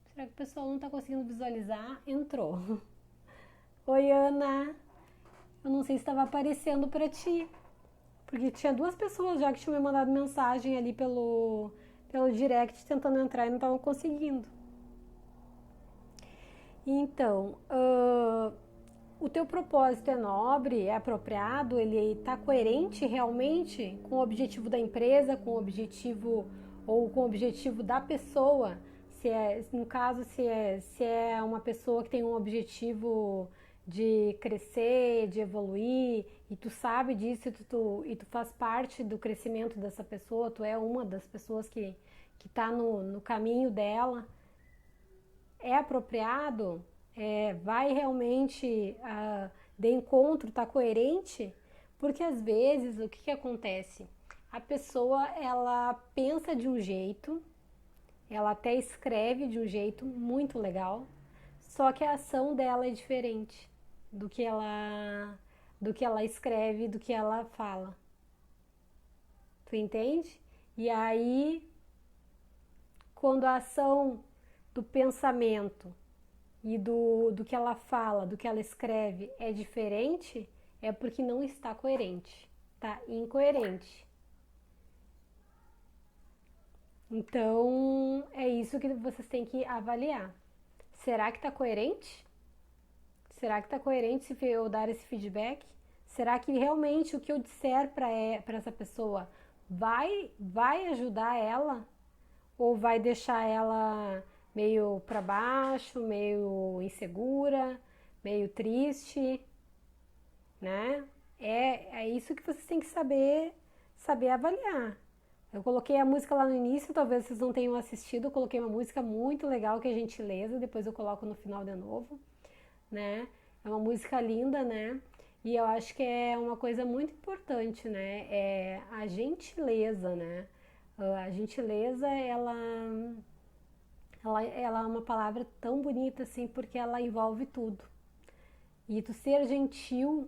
Será que o pessoal não tá conseguindo visualizar? Entrou. Oi, Ana. Eu não sei se estava aparecendo para ti. Porque tinha duas pessoas já que tinham me mandado mensagem ali pelo direct tentando entrar e não estavam conseguindo. Então, o teu propósito é nobre, é apropriado, ele está coerente realmente com o objetivo da empresa, com o objetivo ou com o objetivo da pessoa. No caso, se é uma pessoa que tem um objetivo de crescer, de evoluir, e tu sabe disso e tu faz parte do crescimento dessa pessoa, tu é uma das pessoas que está no caminho dela, é apropriado, vai realmente de encontro, tá coerente? Porque às vezes o que acontece? A pessoa ela pensa de um jeito, ela até escreve de um jeito muito legal, só que a ação dela é diferente do que ela escreve, do que ela fala. Tu entende? E aí, quando a ação do pensamento e do que ela fala, do que ela escreve é diferente, é porque não está coerente, tá incoerente. Então, é isso que vocês têm que avaliar. Será que está coerente? Será que está coerente se eu dar esse feedback? Será que realmente o que eu disser para essa pessoa vai ajudar ela? Ou vai deixar ela meio para baixo, meio insegura, meio triste, né? É isso que vocês têm que saber avaliar. Eu coloquei a música lá no início, talvez vocês não tenham assistido, eu coloquei uma música muito legal que é Gentileza, depois eu coloco no final de novo, né? É uma música linda, né? E eu acho que é uma coisa muito importante, né? É a gentileza, né? A gentileza, ela é uma palavra tão bonita assim, porque ela envolve tudo. E tu ser gentil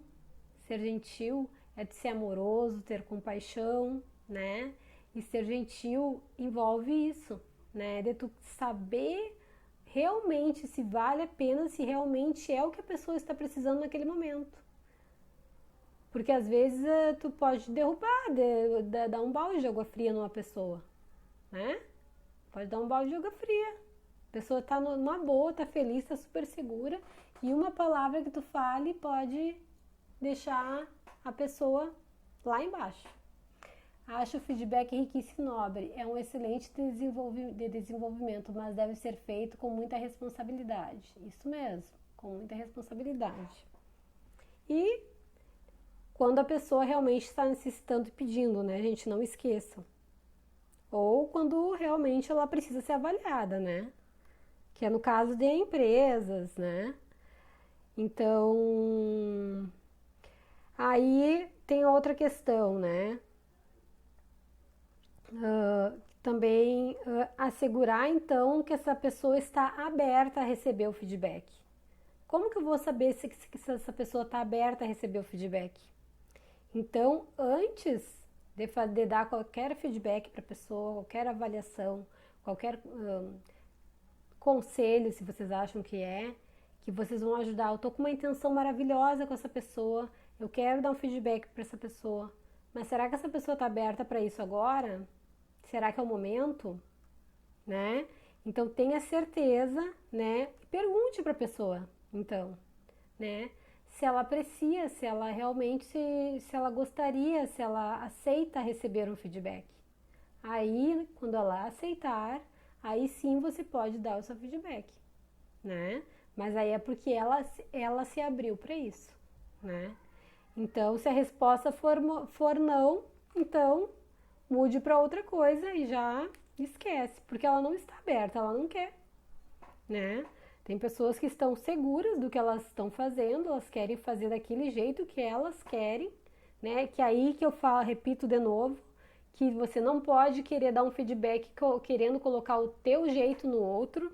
é de ser amoroso, ter compaixão, né? E ser gentil envolve isso, né? De tu saber realmente se vale a pena, se realmente é o que a pessoa está precisando naquele momento. Porque às vezes tu pode derrubar, dar um balde de água fria numa pessoa, né? Pode dar um balde de água fria. A pessoa tá numa boa, tá feliz, tá super segura, e uma palavra que tu fale pode deixar a pessoa lá embaixo. Acho o feedback riquíssimo e nobre. É um excelente desenvolvimento, mas deve ser feito com muita responsabilidade. Isso mesmo, com muita responsabilidade. E quando a pessoa realmente está necessitando e pedindo, né? A gente não esqueça. Ou quando realmente ela precisa ser avaliada, né? Que é no caso de empresas, né? Então, aí tem outra questão, né? Também assegurar então que essa pessoa está aberta a receber o feedback. Como que eu vou saber se essa pessoa está aberta a receber o feedback? Então, antes de dar qualquer feedback para a pessoa, qualquer avaliação, qualquer conselho, se vocês acham que vocês vão ajudar. Eu tô com uma intenção maravilhosa com essa pessoa, eu quero dar um feedback para essa pessoa, mas será que essa pessoa está aberta para isso agora? Será que é o momento? Né? Então tenha certeza, né? Pergunte para a pessoa, então, né? Se ela aprecia, se ela realmente, se ela gostaria, se ela aceita receber um feedback. Aí, quando ela aceitar, aí sim você pode dar o seu feedback, né? Mas aí é porque ela se abriu para isso, né? Então, se a resposta for não, então mude para outra coisa e já esquece, porque ela não está aberta, ela não quer, né? Tem pessoas que estão seguras do que elas estão fazendo, elas querem fazer daquele jeito que elas querem, né? Que aí que eu falo, repito de novo, que você não pode querer dar um feedback querendo colocar o teu jeito no outro.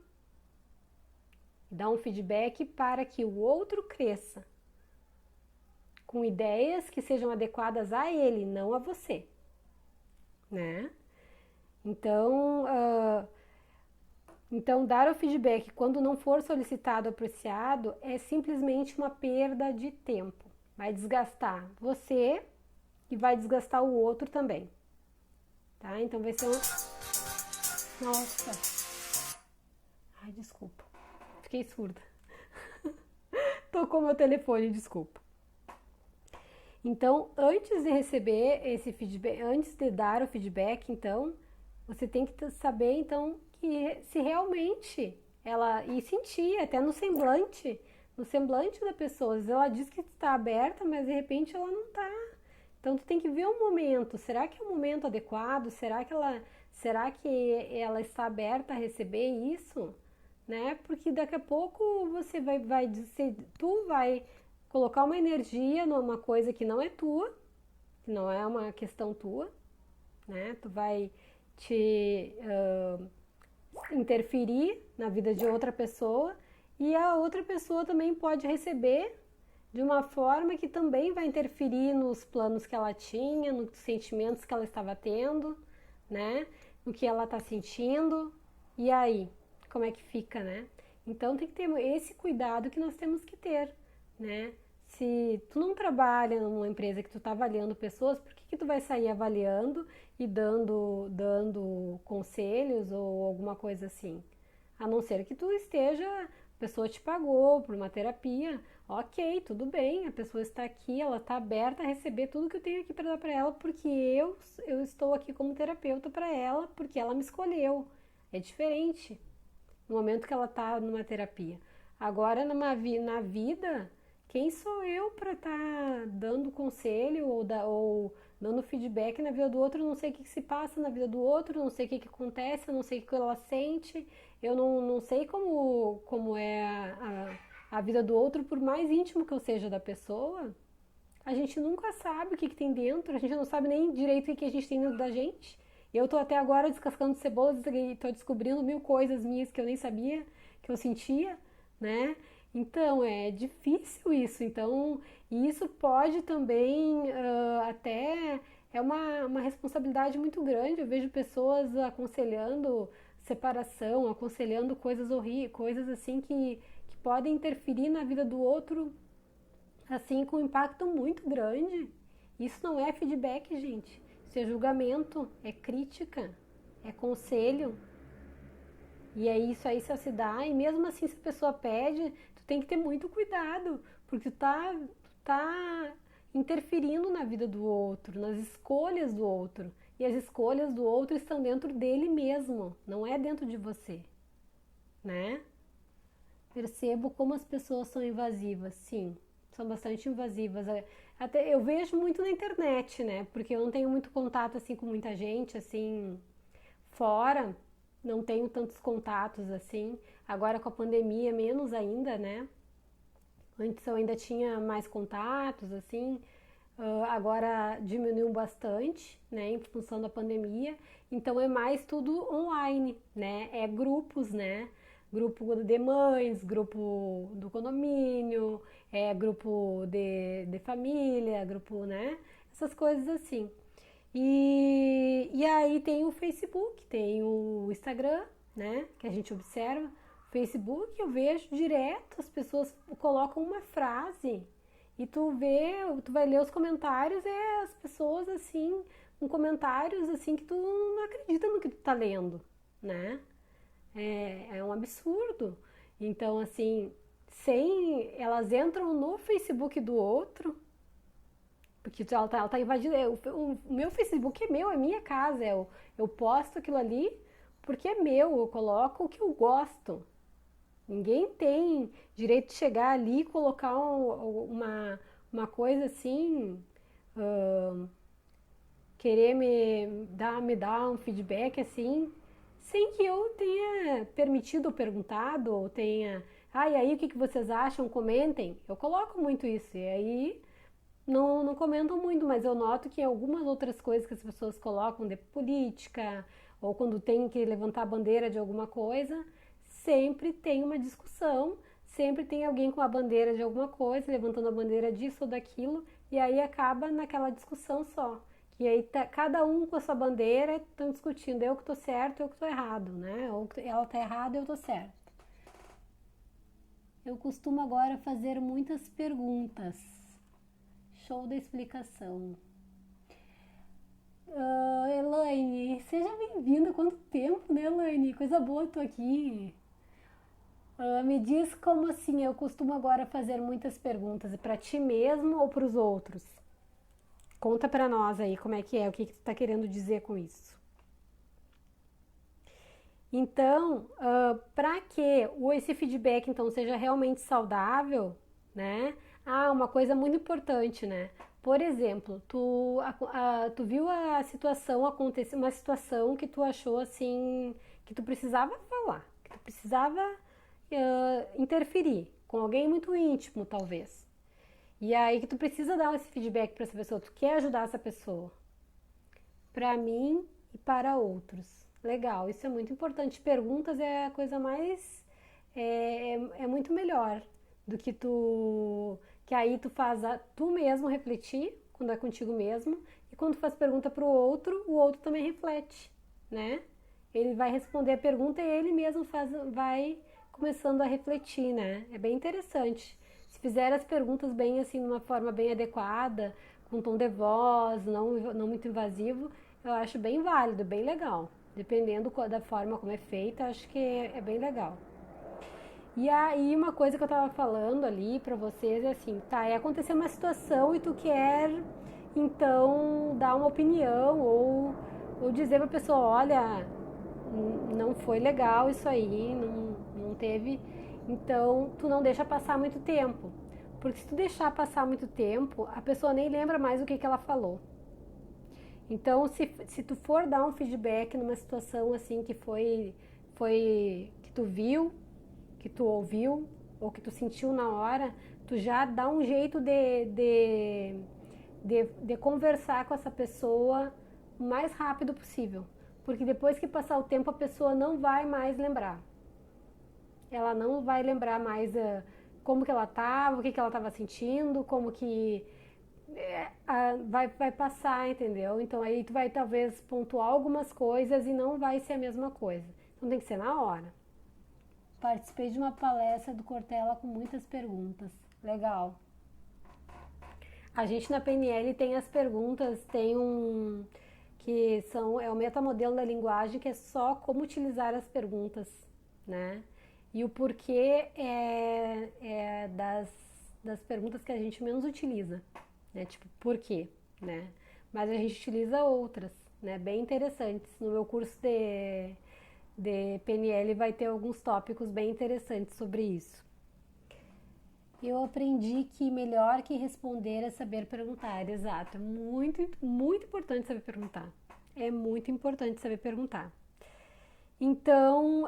Dar um feedback para que o outro cresça com ideias que sejam adequadas a ele, não a você, né? Então dar o feedback quando não for solicitado ou apreciado é simplesmente uma perda de tempo. Vai desgastar você e vai desgastar o outro também, tá? Então vai ser Nossa! Ai, desculpa. Fiquei surda. Tocou meu telefone, desculpa. Então, antes de receber esse feedback, antes de dar o feedback, então, você tem que saber, então, que se realmente ela, e sentir até no semblante da pessoa, às vezes ela diz que está aberta, mas de repente ela não está. Então, tu tem que ver o momento, será que é o momento adequado? Será que ela está aberta a receber isso? Né? Porque daqui a pouco você vai dizer, tu vai colocar uma energia numa coisa que não é tua, que não é uma questão tua, né? Tu vai te interferir na vida de outra pessoa e a outra pessoa também pode receber de uma forma que também vai interferir nos planos que ela tinha, nos sentimentos que ela estava tendo, né? No que ela está sentindo. E aí, como é que fica, né? Então tem que ter esse cuidado que nós temos que ter, né? Se tu não trabalha numa empresa que tu está avaliando pessoas, por que tu vai sair avaliando e dando conselhos ou alguma coisa assim? A não ser que tu esteja, a pessoa te pagou por uma terapia, ok, tudo bem, a pessoa está aqui, ela está aberta a receber tudo que eu tenho aqui para dar para ela, porque eu estou aqui como terapeuta para ela, porque ela me escolheu. É diferente no momento que ela está numa terapia. Agora, na vida, quem sou eu para estar dando conselho ou dando feedback na vida do outro? Eu não sei o que se passa na vida do outro, não sei o que acontece, eu não sei o que ela sente, eu não sei como é a vida do outro, por mais íntimo que eu seja da pessoa. A gente nunca sabe o que tem dentro, a gente não sabe nem direito o que a gente tem dentro da gente. Eu tô até agora descascando cebolas e tô descobrindo 1000 coisas minhas que eu nem sabia, que eu sentia, né? Então, é difícil isso. Então, e isso pode também até... É uma responsabilidade muito grande. Eu vejo pessoas aconselhando separação, aconselhando coisas horríveis, coisas assim que podem interferir na vida do outro, assim, com um impacto muito grande. Isso não é feedback, gente. Isso é julgamento, é crítica, é conselho. E é isso aí só se dá. E mesmo assim, se a pessoa pede, tu tem que ter muito cuidado, porque tu tá interferindo na vida do outro, nas escolhas do outro. E as escolhas do outro estão dentro dele mesmo, não é dentro de você, né? Percebo como as pessoas são invasivas, sim, são bastante invasivas. Até eu vejo muito na internet, né? Porque eu não tenho muito contato assim com muita gente, assim, fora, não tenho tantos contatos assim. Agora com a pandemia, menos ainda, né? Antes eu ainda tinha mais contatos, assim. Agora diminuiu bastante, né? Em função da pandemia. Então é mais tudo online, né? É grupos, né? Grupo de mães, grupo do condomínio, grupo de família, grupo, né? Essas coisas assim. E aí tem o Facebook, tem o Instagram, né? Que a gente observa. Facebook eu vejo direto, as pessoas colocam uma frase e tu vai ler os comentários, as pessoas assim, com comentários assim que tu não acredita no que tu tá lendo, né? É um absurdo. Então, assim, elas entram no Facebook do outro, porque ela tá invadindo. O meu Facebook é meu, é minha casa. Eu posto aquilo ali porque é meu, eu coloco o que eu gosto. Ninguém tem direito de chegar ali e colocar uma coisa assim, querer me dar um feedback assim, sem que eu tenha permitido ou perguntado, ou tenha, e aí o que vocês acham? Comentem. Eu coloco muito isso, e aí não comentam muito, mas eu noto que algumas outras coisas que as pessoas colocam de política, ou quando tem que levantar a bandeira de alguma coisa, sempre tem uma discussão, sempre tem alguém com a bandeira de alguma coisa, levantando a bandeira disso ou daquilo, e aí acaba naquela discussão só. E aí cada um com a sua bandeira estão discutindo, eu que tô certo, eu que tô errado, né? Ou ela tá errada, eu tô certo. Eu costumo agora fazer muitas perguntas. Show da explicação. Elaine, seja bem-vinda. Quanto tempo, né, Elaine? Coisa boa, tô aqui. Me diz como assim, eu costumo agora fazer muitas perguntas, para ti mesmo ou para os outros? Conta para nós aí como é, o que tu tá querendo dizer com isso. Então, para que esse feedback então seja realmente saudável, né? Uma coisa muito importante, né? Por exemplo, tu viu a situação acontecer, uma situação que tu achou assim, que tu precisava falar, que tu precisava interferir com alguém muito íntimo, talvez. E aí que tu precisa dar esse feedback para essa pessoa, tu quer ajudar essa pessoa. Para mim e para outros. Legal, isso é muito importante. Perguntas é a coisa mais... é muito melhor do que tu... Que aí tu faz tu mesmo refletir, quando é contigo mesmo, e quando tu faz pergunta pro outro, o outro também reflete, né? Ele vai responder a pergunta e ele mesmo vai começando a refletir, né? É bem interessante. Se fizer as perguntas bem assim, de uma forma bem adequada, com tom de voz, não muito invasivo, eu acho bem válido, bem legal. Dependendo da forma como é feita, acho que é bem legal. E aí uma coisa que eu tava falando ali pra vocês é assim, tá, aconteceu uma situação e tu quer então dar uma opinião ou dizer pra pessoa, olha, não foi legal isso aí, não teve, então tu não deixa passar muito tempo. Porque se tu deixar passar muito tempo, a pessoa nem lembra mais o que ela falou. Então, se tu for dar um feedback numa situação assim que foi que tu viu, que tu ouviu ou que tu sentiu na hora, tu já dá um jeito de conversar com essa pessoa o mais rápido possível. Porque depois que passar o tempo, a pessoa não vai mais lembrar. Ela não vai lembrar mais como que ela estava, o que ela estava sentindo, como que vai passar, entendeu? Então aí tu vai talvez pontuar algumas coisas e não vai ser a mesma coisa. Então tem que ser na hora. Participei de uma palestra do Cortella com muitas perguntas. Legal. A gente na PNL tem as perguntas, tem que é o metamodelo da linguagem, que é só como utilizar as perguntas, né? E o porquê é das perguntas que a gente menos utiliza, né? Tipo, por quê, né? Mas a gente utiliza outras, né? Bem interessantes. No meu curso de PNL vai ter alguns tópicos bem interessantes sobre isso. Eu aprendi que melhor que responder é saber perguntar. Exato, é muito, muito importante saber perguntar. É muito importante saber perguntar. Então,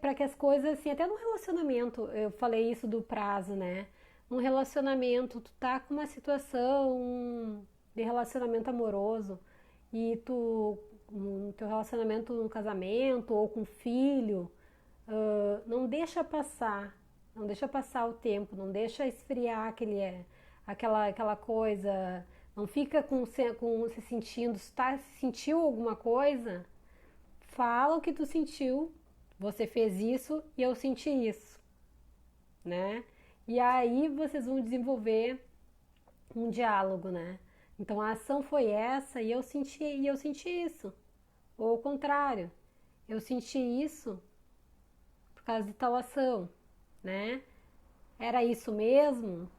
para que as coisas, assim, até no relacionamento, eu falei isso do prazo, né? Num relacionamento, tu tá com uma situação de relacionamento amoroso e no teu relacionamento no casamento ou com filho, não deixa passar o tempo, não deixa esfriar aquela coisa, não fica se sentindo, se sentiu alguma coisa, fala o que tu sentiu, você fez isso e eu senti isso, né? E aí vocês vão desenvolver um diálogo, né? Então a ação foi essa e eu senti isso. Ou o contrário, eu senti isso por causa de tal ação, né? Era isso mesmo?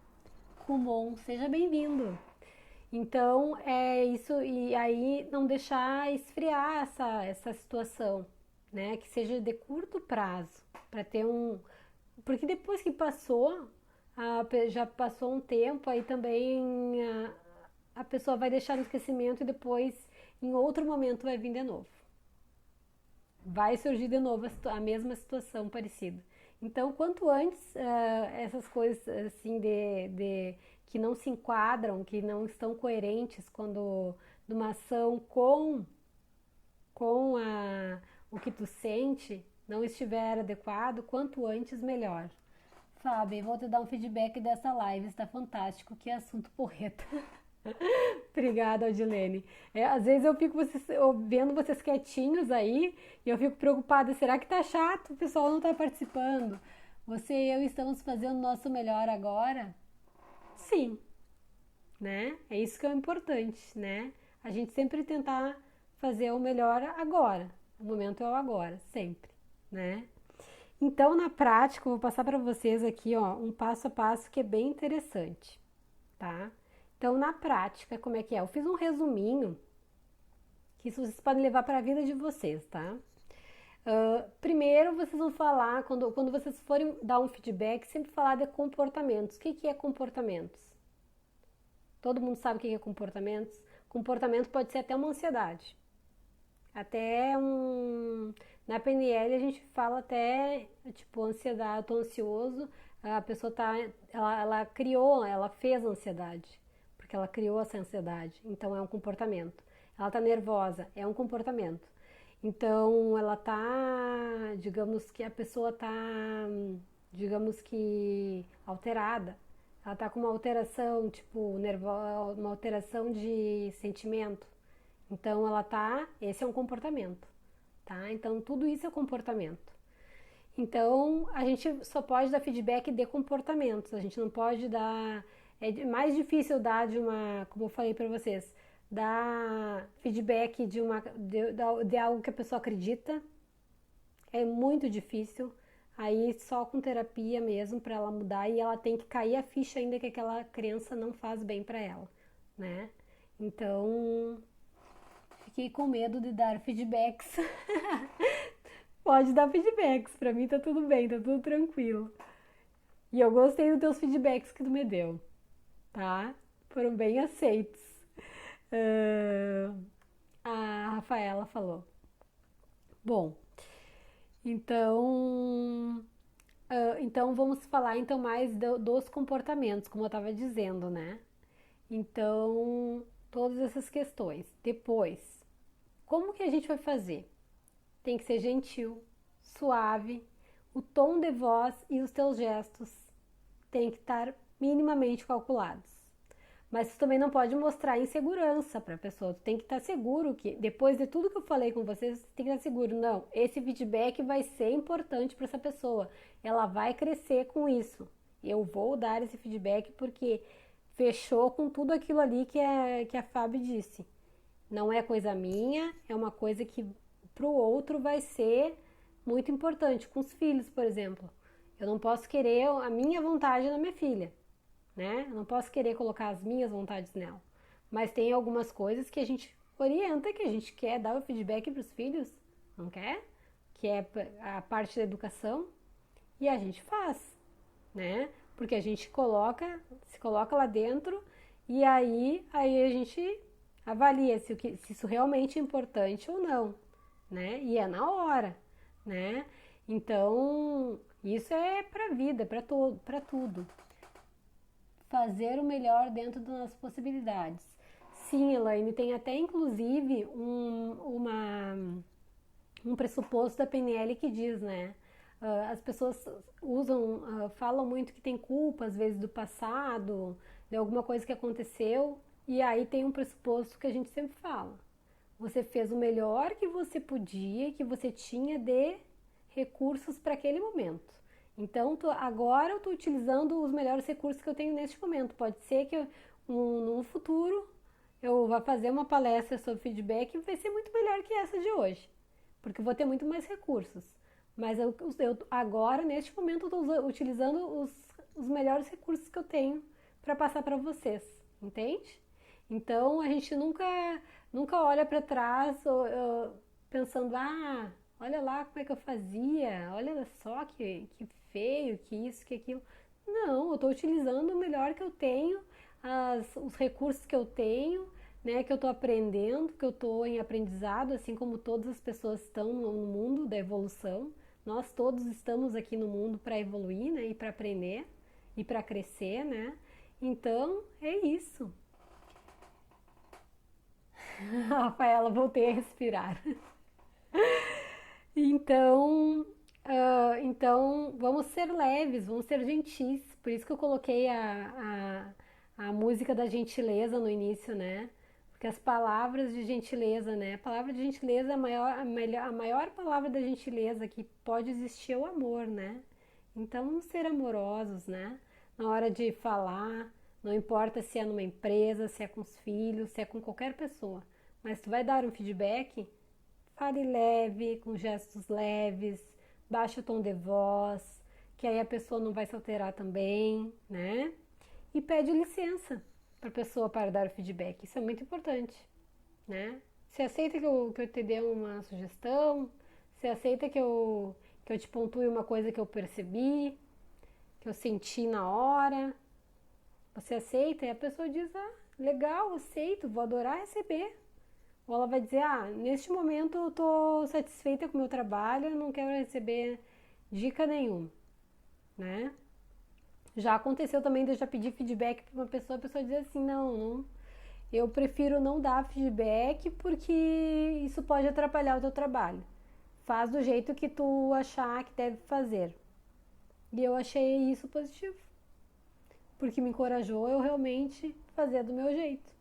Kumon, seja bem-vindo. Então, é isso, e aí não deixar esfriar essa situação, né? Que seja de curto prazo, para ter Porque depois que passou, já passou um tempo, aí também a pessoa vai deixar no esquecimento e depois, em outro momento, vai vir de novo. Vai surgir de novo a mesma situação parecida. Então, quanto antes essas coisas assim que não se enquadram, que não estão coerentes quando numa ação com o que tu sente não estiver adequado, quanto antes melhor. Fábio, vou te dar um feedback dessa live, está fantástico, que assunto porreta. Obrigada, Odilene. Às vezes eu fico vendo vocês quietinhos aí e eu fico preocupada, será que tá chato? O pessoal não tá participando. Você e eu estamos fazendo o nosso melhor agora? Sim, né? É isso que é o importante, né? A gente sempre tentar fazer o melhor agora. O momento é o agora, sempre, né? Então, na prática, eu vou passar para vocês aqui, ó, um passo a passo que é bem interessante, tá? Então, na prática, como é que é? Eu fiz um resuminho que isso vocês podem levar para a vida de vocês, tá? Primeiro, vocês vão falar, quando vocês forem dar um feedback, sempre falar de comportamentos. O que é comportamentos? Todo mundo sabe o que é comportamentos? Comportamento pode ser até uma ansiedade. Na PNL a gente fala até, tipo, ansiedade, eu tô ansioso, a pessoa ela fez ansiedade, porque ela criou essa ansiedade, então é um comportamento. Ela tá nervosa, é um comportamento. Então ela tá, digamos que a pessoa tá, digamos que alterada. Ela tá com uma alteração, tipo, nervosa, uma alteração de sentimento. Então ela tá, esse é um comportamento, tá? Então tudo isso é comportamento. Então a gente só pode dar feedback de comportamentos, a gente não pode dar, é mais difícil dar de uma, como eu falei para vocês, dar feedback de algo que a pessoa acredita, é muito difícil. Aí só com terapia mesmo para ela mudar e ela tem que cair a ficha ainda que aquela crença não faz bem para ela, né? Então, fiquei com medo de dar feedbacks. Pode dar feedbacks, pra mim tá tudo bem, tá tudo tranquilo. E eu gostei dos teus feedbacks que tu me deu, tá? Foram bem aceitos. A Rafaela falou. Bom, então, então vamos falar então mais dos comportamentos, como eu estava dizendo, né? Então, todas essas questões. Depois, como que a gente vai fazer? Tem que ser gentil, suave, o tom de voz e os teus gestos têm que estar minimamente calculados. Mas tu também não pode mostrar insegurança para a pessoa. Tu tem que estar seguro que, depois de tudo que eu falei com vocês, você tem que estar seguro. Não, esse feedback vai ser importante para essa pessoa. Ela vai crescer com isso. Eu vou dar esse feedback porque fechou com tudo aquilo ali que a Fábio disse. Não é coisa minha, é uma coisa que para o outro vai ser muito importante. Com os filhos, por exemplo. Eu não posso querer a minha vontade na minha filha. Né? Eu não posso querer colocar as minhas vontades nela. Mas tem algumas coisas que a gente orienta, que a gente quer dar o feedback para os filhos, não quer? Que é a parte da educação, e a gente faz, né? Porque a gente se coloca lá dentro e aí a gente avalia se isso realmente é importante ou não, né? E é na hora, né? Então, isso é para a vida, para tudo. Fazer o melhor dentro das nossas possibilidades. Sim, Elaine, tem até inclusive um pressuposto da PNL que diz, né? As pessoas falam muito que tem culpa às vezes do passado, de alguma coisa que aconteceu, e aí tem um pressuposto que a gente sempre fala. Você fez o melhor que você podia, que você tinha de recursos para aquele momento. Então, agora eu estou utilizando os melhores recursos que eu tenho neste momento. Pode ser que no futuro eu vá fazer uma palestra sobre feedback e vai ser muito melhor que essa de hoje, porque eu vou ter muito mais recursos. Mas agora, neste momento, eu estou utilizando os melhores recursos que eu tenho para passar para vocês, entende? Então, a gente nunca olha para trás pensando, olha lá como é que eu fazia, olha só que feio, que isso, que aquilo. Não, eu estou utilizando o melhor que eu tenho, os recursos que eu tenho, né, que eu estou aprendendo, que eu estou em aprendizado, assim como todas as pessoas estão no mundo da evolução. Nós todos estamos aqui no mundo para evoluir, né, e para aprender e para crescer, né? Então, é isso. Rafaela, voltei a respirar. Então, vamos ser leves, vamos ser gentis. Por isso que eu coloquei a música da gentileza no início, né? Porque as palavras de gentileza, né? A palavra de gentileza é a maior palavra da gentileza que pode existir é o amor, né? Então, vamos ser amorosos, né? Na hora de falar, não importa se é numa empresa, se é com os filhos, se é com qualquer pessoa. Mas tu vai dar um feedback, fale leve, com gestos leves, baixe o tom de voz, que aí a pessoa não vai se alterar também, né? E pede licença para a pessoa para dar o feedback. Isso é muito importante, né? Você aceita que eu te dê uma sugestão? Você aceita que eu te pontue uma coisa que eu percebi, que eu senti na hora? Você aceita? E a pessoa diz, legal, aceito, vou adorar receber. Ou ela vai dizer, neste momento eu estou satisfeita com o meu trabalho, eu não quero receber dica nenhuma, né? Já aconteceu também de eu já pedir feedback para uma pessoa, a pessoa dizer assim, não, eu prefiro não dar feedback porque isso pode atrapalhar o teu trabalho. Faz do jeito que tu achar que deve fazer. E eu achei isso positivo, porque me encorajou eu realmente fazer do meu jeito,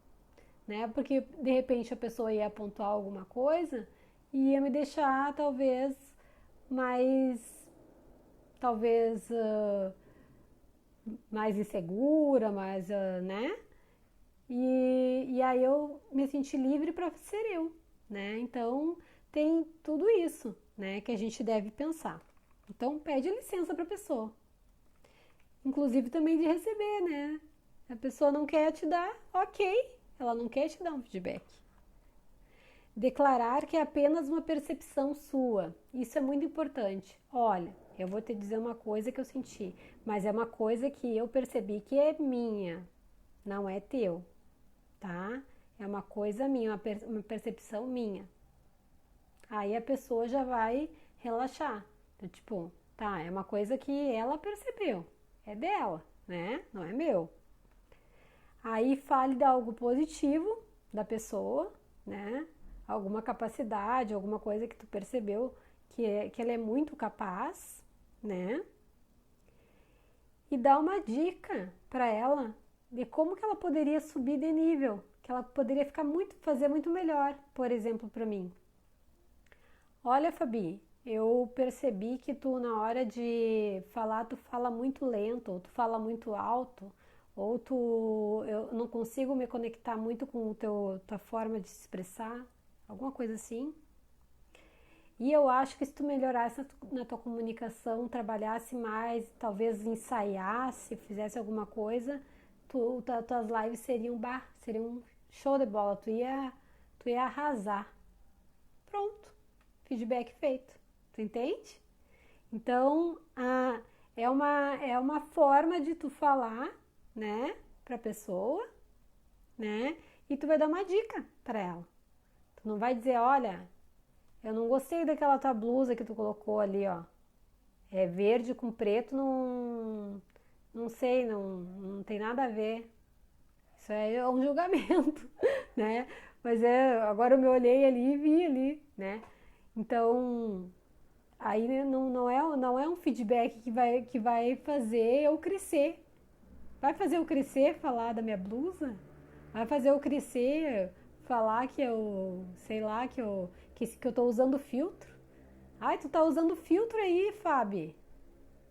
né? Porque de repente a pessoa ia pontuar alguma coisa e ia me deixar mais, talvez mais insegura, né? E aí eu me senti livre para ser eu, né? Então tem tudo isso, né? Que a gente deve pensar. Então pede licença para a pessoa, inclusive também de receber, né? A pessoa não quer te dar, ok, ela não quer te dar um feedback. Declarar que é apenas uma percepção sua, isso é muito importante. Olha, eu vou te dizer uma coisa que eu senti, mas é uma coisa que eu percebi que é minha, não é teu, tá? É uma coisa minha, uma percepção minha. Aí a pessoa já vai relaxar. Então, tipo, tá, é uma coisa que ela percebeu, é dela, né? Não é meu. Aí fale de algo positivo da pessoa, né? Alguma capacidade, alguma coisa que tu percebeu que ela é muito capaz, né? E dá uma dica para ela de como que ela poderia subir de nível, que ela poderia fazer muito melhor, por exemplo, para mim. Olha, Fabi, eu percebi que tu na hora de falar, tu fala muito lento, ou tu fala muito alto, ou eu não consigo me conectar muito com tua forma de se expressar, alguma coisa assim. E eu acho que se tu melhorasse na tua comunicação, trabalhasse mais, talvez ensaiasse, fizesse alguma coisa, tuas lives seriam show de bola, tu ia arrasar. Pronto, feedback feito, tu entende? Então, é uma forma de tu falar, né, pra pessoa, né, e tu vai dar uma dica pra ela. Tu não vai dizer, olha, eu não gostei daquela tua blusa que tu colocou ali, ó. É verde com preto, não sei, não tem nada a ver. Isso é um julgamento, né? Mas agora eu me olhei ali e vi ali, né? Então, aí né, não é um feedback que vai fazer eu crescer. Vai fazer eu crescer falar da minha blusa? Vai fazer eu crescer falar que eu, sei lá, que eu tô usando filtro? Ai, tu tá usando filtro aí, Fábio.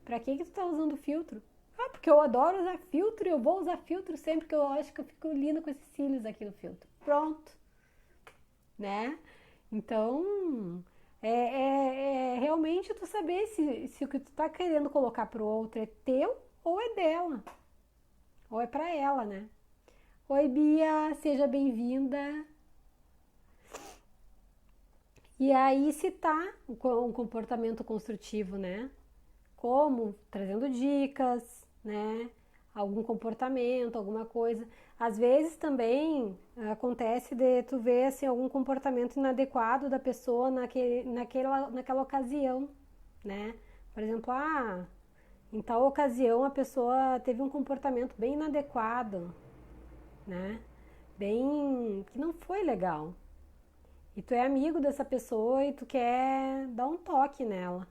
Pra que tu tá usando filtro? Ah, porque eu adoro usar filtro e eu vou usar filtro sempre que eu acho que eu fico linda com esses cílios aqui no filtro. Pronto, né? Então, é realmente tu saber se o que tu tá querendo colocar pro outro é teu ou é dela. Ou é pra ela, né? Oi, Bia, seja bem-vinda. E aí citar um comportamento construtivo, né? Como trazendo dicas, né? Algum comportamento, alguma coisa. Às vezes também acontece de tu ver assim, algum comportamento inadequado da pessoa naquela ocasião, né? Por exemplo, em tal ocasião a pessoa teve um comportamento bem inadequado, né? Bem que não foi legal. E tu é amigo dessa pessoa e tu quer dar um toque nela.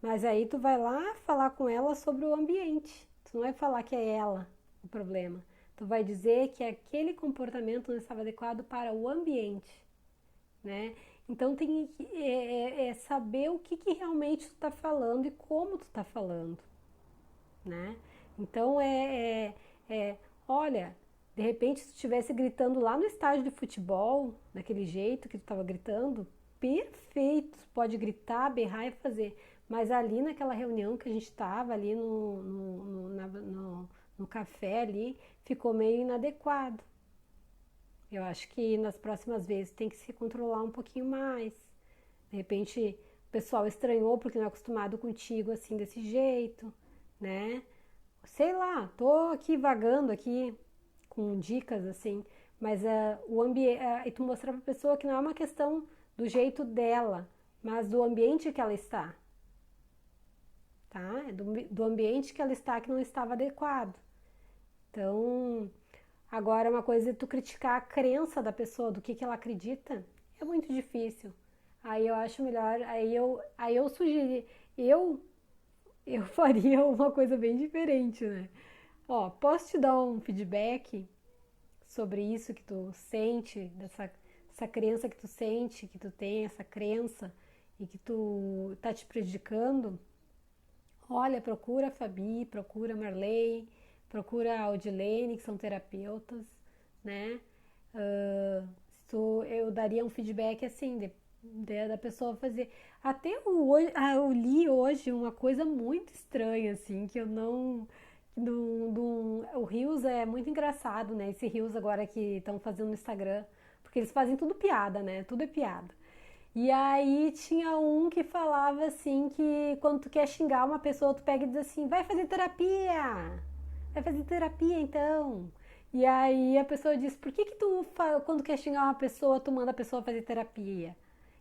Mas aí tu vai lá falar com ela sobre o ambiente. Tu não vai falar que é ela o problema. Tu vai dizer que aquele comportamento não estava adequado para o ambiente, né? Então tem saber o que realmente tu está falando e como tu está falando, né? Então olha, de repente se tu estivesse gritando lá no estádio de futebol, daquele jeito que tu estava gritando, perfeito, tu pode gritar, berrar e fazer. Mas ali naquela reunião que a gente estava ali no café ali, ficou meio inadequado. Eu acho que nas próximas vezes tem que se controlar um pouquinho mais. De repente o pessoal estranhou porque não é acostumado contigo assim desse jeito, né? Sei lá, tô aqui vagando aqui com dicas assim, mas o ambiente, e tu mostrar pra pessoa que não é uma questão do jeito dela, mas do ambiente que ela está. tá? É do ambiente que ela está que não estava adequado. Então, agora uma coisa é tu criticar a crença da pessoa, do que ela acredita, é muito difícil. Aí eu acho melhor, aí eu sugeri, eu faria uma coisa bem diferente, né? Ó, posso te dar um feedback sobre isso que tu sente, essa crença que tu sente, que tu tem, essa crença e que tu tá te prejudicando? Olha, procura a Fabi, procura a Marley, procura a Audilene, que são terapeutas, né? Eu daria um feedback assim, da pessoa fazer. Até eu li hoje uma coisa muito estranha, assim, que eu não. O Reels é muito engraçado, né? Esse Reels agora que estão fazendo no Instagram, porque eles fazem tudo piada, né? Tudo é piada. E aí tinha um que falava assim que quando tu quer xingar uma pessoa, tu pega e diz assim, vai fazer terapia! Vai fazer terapia então! E aí a pessoa diz, por que tu, quando quer xingar uma pessoa, tu manda a pessoa fazer terapia?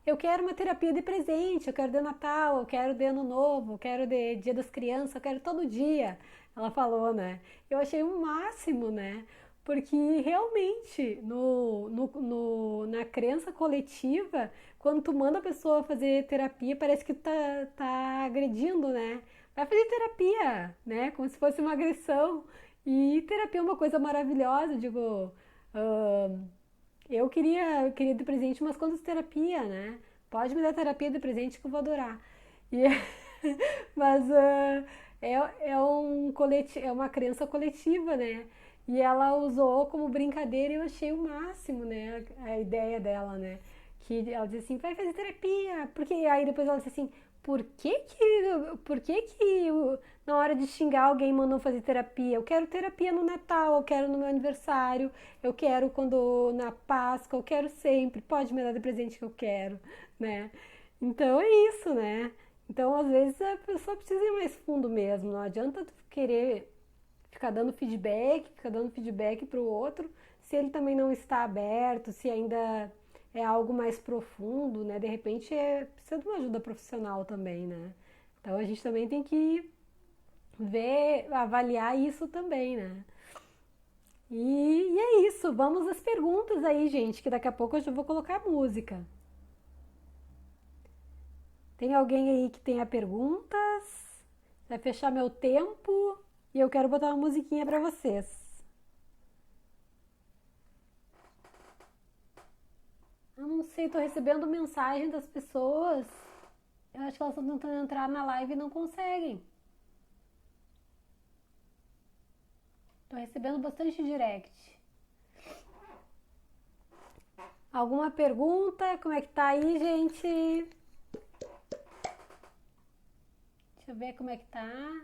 Eu quero uma terapia de presente, eu quero de Natal, eu quero de Ano Novo, eu quero de Dia das Crianças, eu quero todo dia. Ela falou, né? Eu achei o máximo, né? Porque realmente, na crença coletiva, quando tu manda a pessoa fazer terapia, parece que tá agredindo, né? Vai fazer terapia, né? Como se fosse uma agressão. E terapia é uma coisa maravilhosa, digo. Eu queria de presente umas contas de terapia, né? Pode me dar terapia de presente que eu vou adorar. E, mas é uma crença coletiva, né? E ela usou como brincadeira e eu achei o máximo, né? A ideia dela, né? Que ela disse assim, vai fazer terapia. Porque aí depois ela disse assim, por que que na hora de xingar alguém mandou fazer terapia? Eu quero terapia no Natal, eu quero no meu aniversário, eu quero quando na Páscoa, eu quero sempre. Pode me dar de presente que eu quero, né? Então é isso, né? Então às vezes a pessoa precisa ir mais fundo mesmo. Não adianta tu querer ficar dando feedback para o outro, se ele também não está aberto, se ainda é algo mais profundo, né? De repente precisa de uma ajuda profissional também, né? Então a gente também tem que ver, avaliar isso também, né? E é isso, vamos às perguntas aí, gente, que daqui a pouco eu já vou colocar música. Tem alguém aí que tenha perguntas? Vai fechar meu tempo e eu quero botar uma musiquinha pra vocês. Eu não sei, tô recebendo mensagem das pessoas. Eu acho que elas estão tentando entrar na live e não conseguem. Tô recebendo bastante direct. Alguma pergunta? Como é que tá aí, gente? Deixa eu ver como é que tá.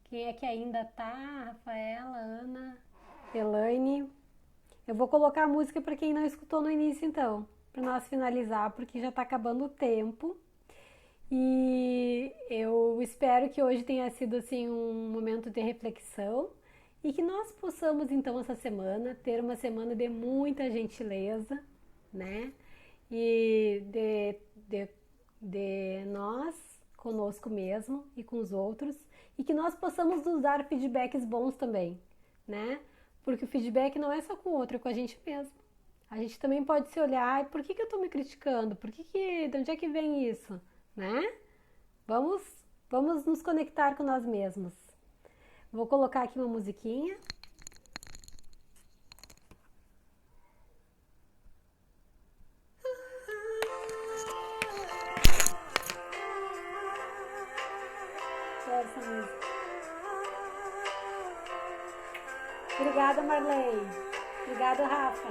Quem é que ainda tá? Rafaela, Ana, Elaine. Eu vou colocar a música para quem não escutou no início, então, para nós finalizar, porque já tá acabando o tempo. E eu espero que hoje tenha sido assim um momento de reflexão e que nós possamos então essa semana ter uma semana de muita gentileza, né? E de nós conosco mesmo e com os outros e que nós possamos nos dar feedbacks bons também, né? Porque o feedback não é só com o outro, é com a gente mesmo. A gente também pode se olhar, e por que eu tô me criticando? De onde é que vem isso? Né? Vamos nos conectar com nós mesmos. Vou colocar aqui uma musiquinha. Quero essa música. Obrigada, Marley. Obrigada, Rafa.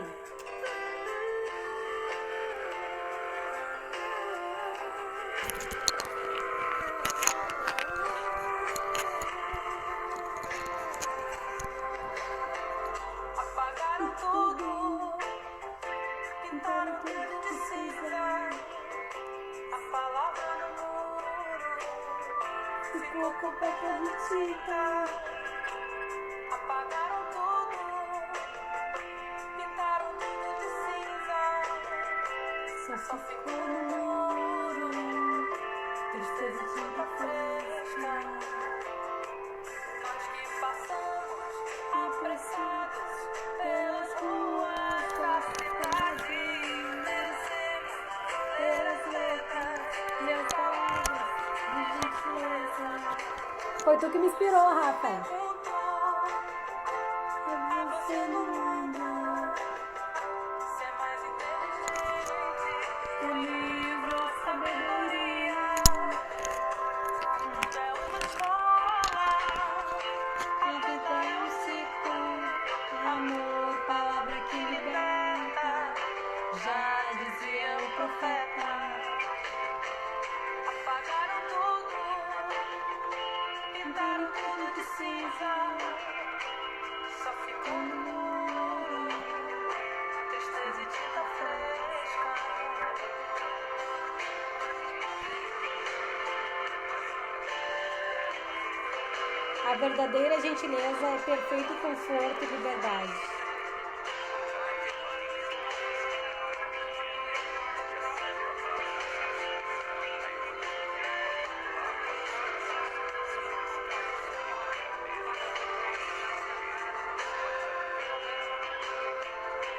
Apagaram tudo, pintaram tudo de cinza. A palavra no muro ficou coberta de tinta. Apagaram tudo, pintaram tudo de cinza. Só ficou no muro tristeza e tinta fresca. Nós que passamos apressados pelas ruas da cidade, merecemos ler as letras, meus palavras de gentileza. Foi tu que me inspirou, Rafa. Você no mundo, ser mais inteligente. O livro Sabedoria é uma escola. A vida é um ciclo. Amor, palavra que liberta. Já dizia o profeta. Apagaram tudo, pintaram tudo de cinza. Só ficou no muro, tristeza e tinta fresca. A verdadeira gentileza é perfeito conforto e liberdade.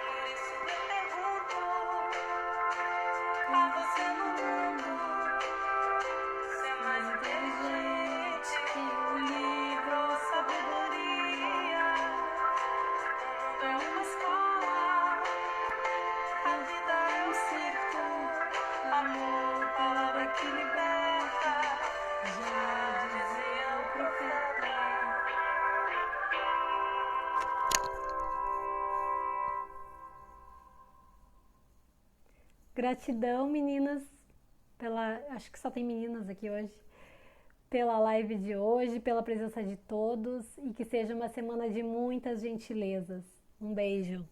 Por isso eu pergunto a você no mundo, ser mais inteligente que o livro Sabedoria. O mundo é uma escola, a vida é um ciclo. Amor, palavra que liberta. Já dizia o profeta. Gratidão, meninas, acho que só tem meninas aqui hoje, pela live de hoje, pela presença de todos e que seja uma semana de muitas gentilezas. Um beijo.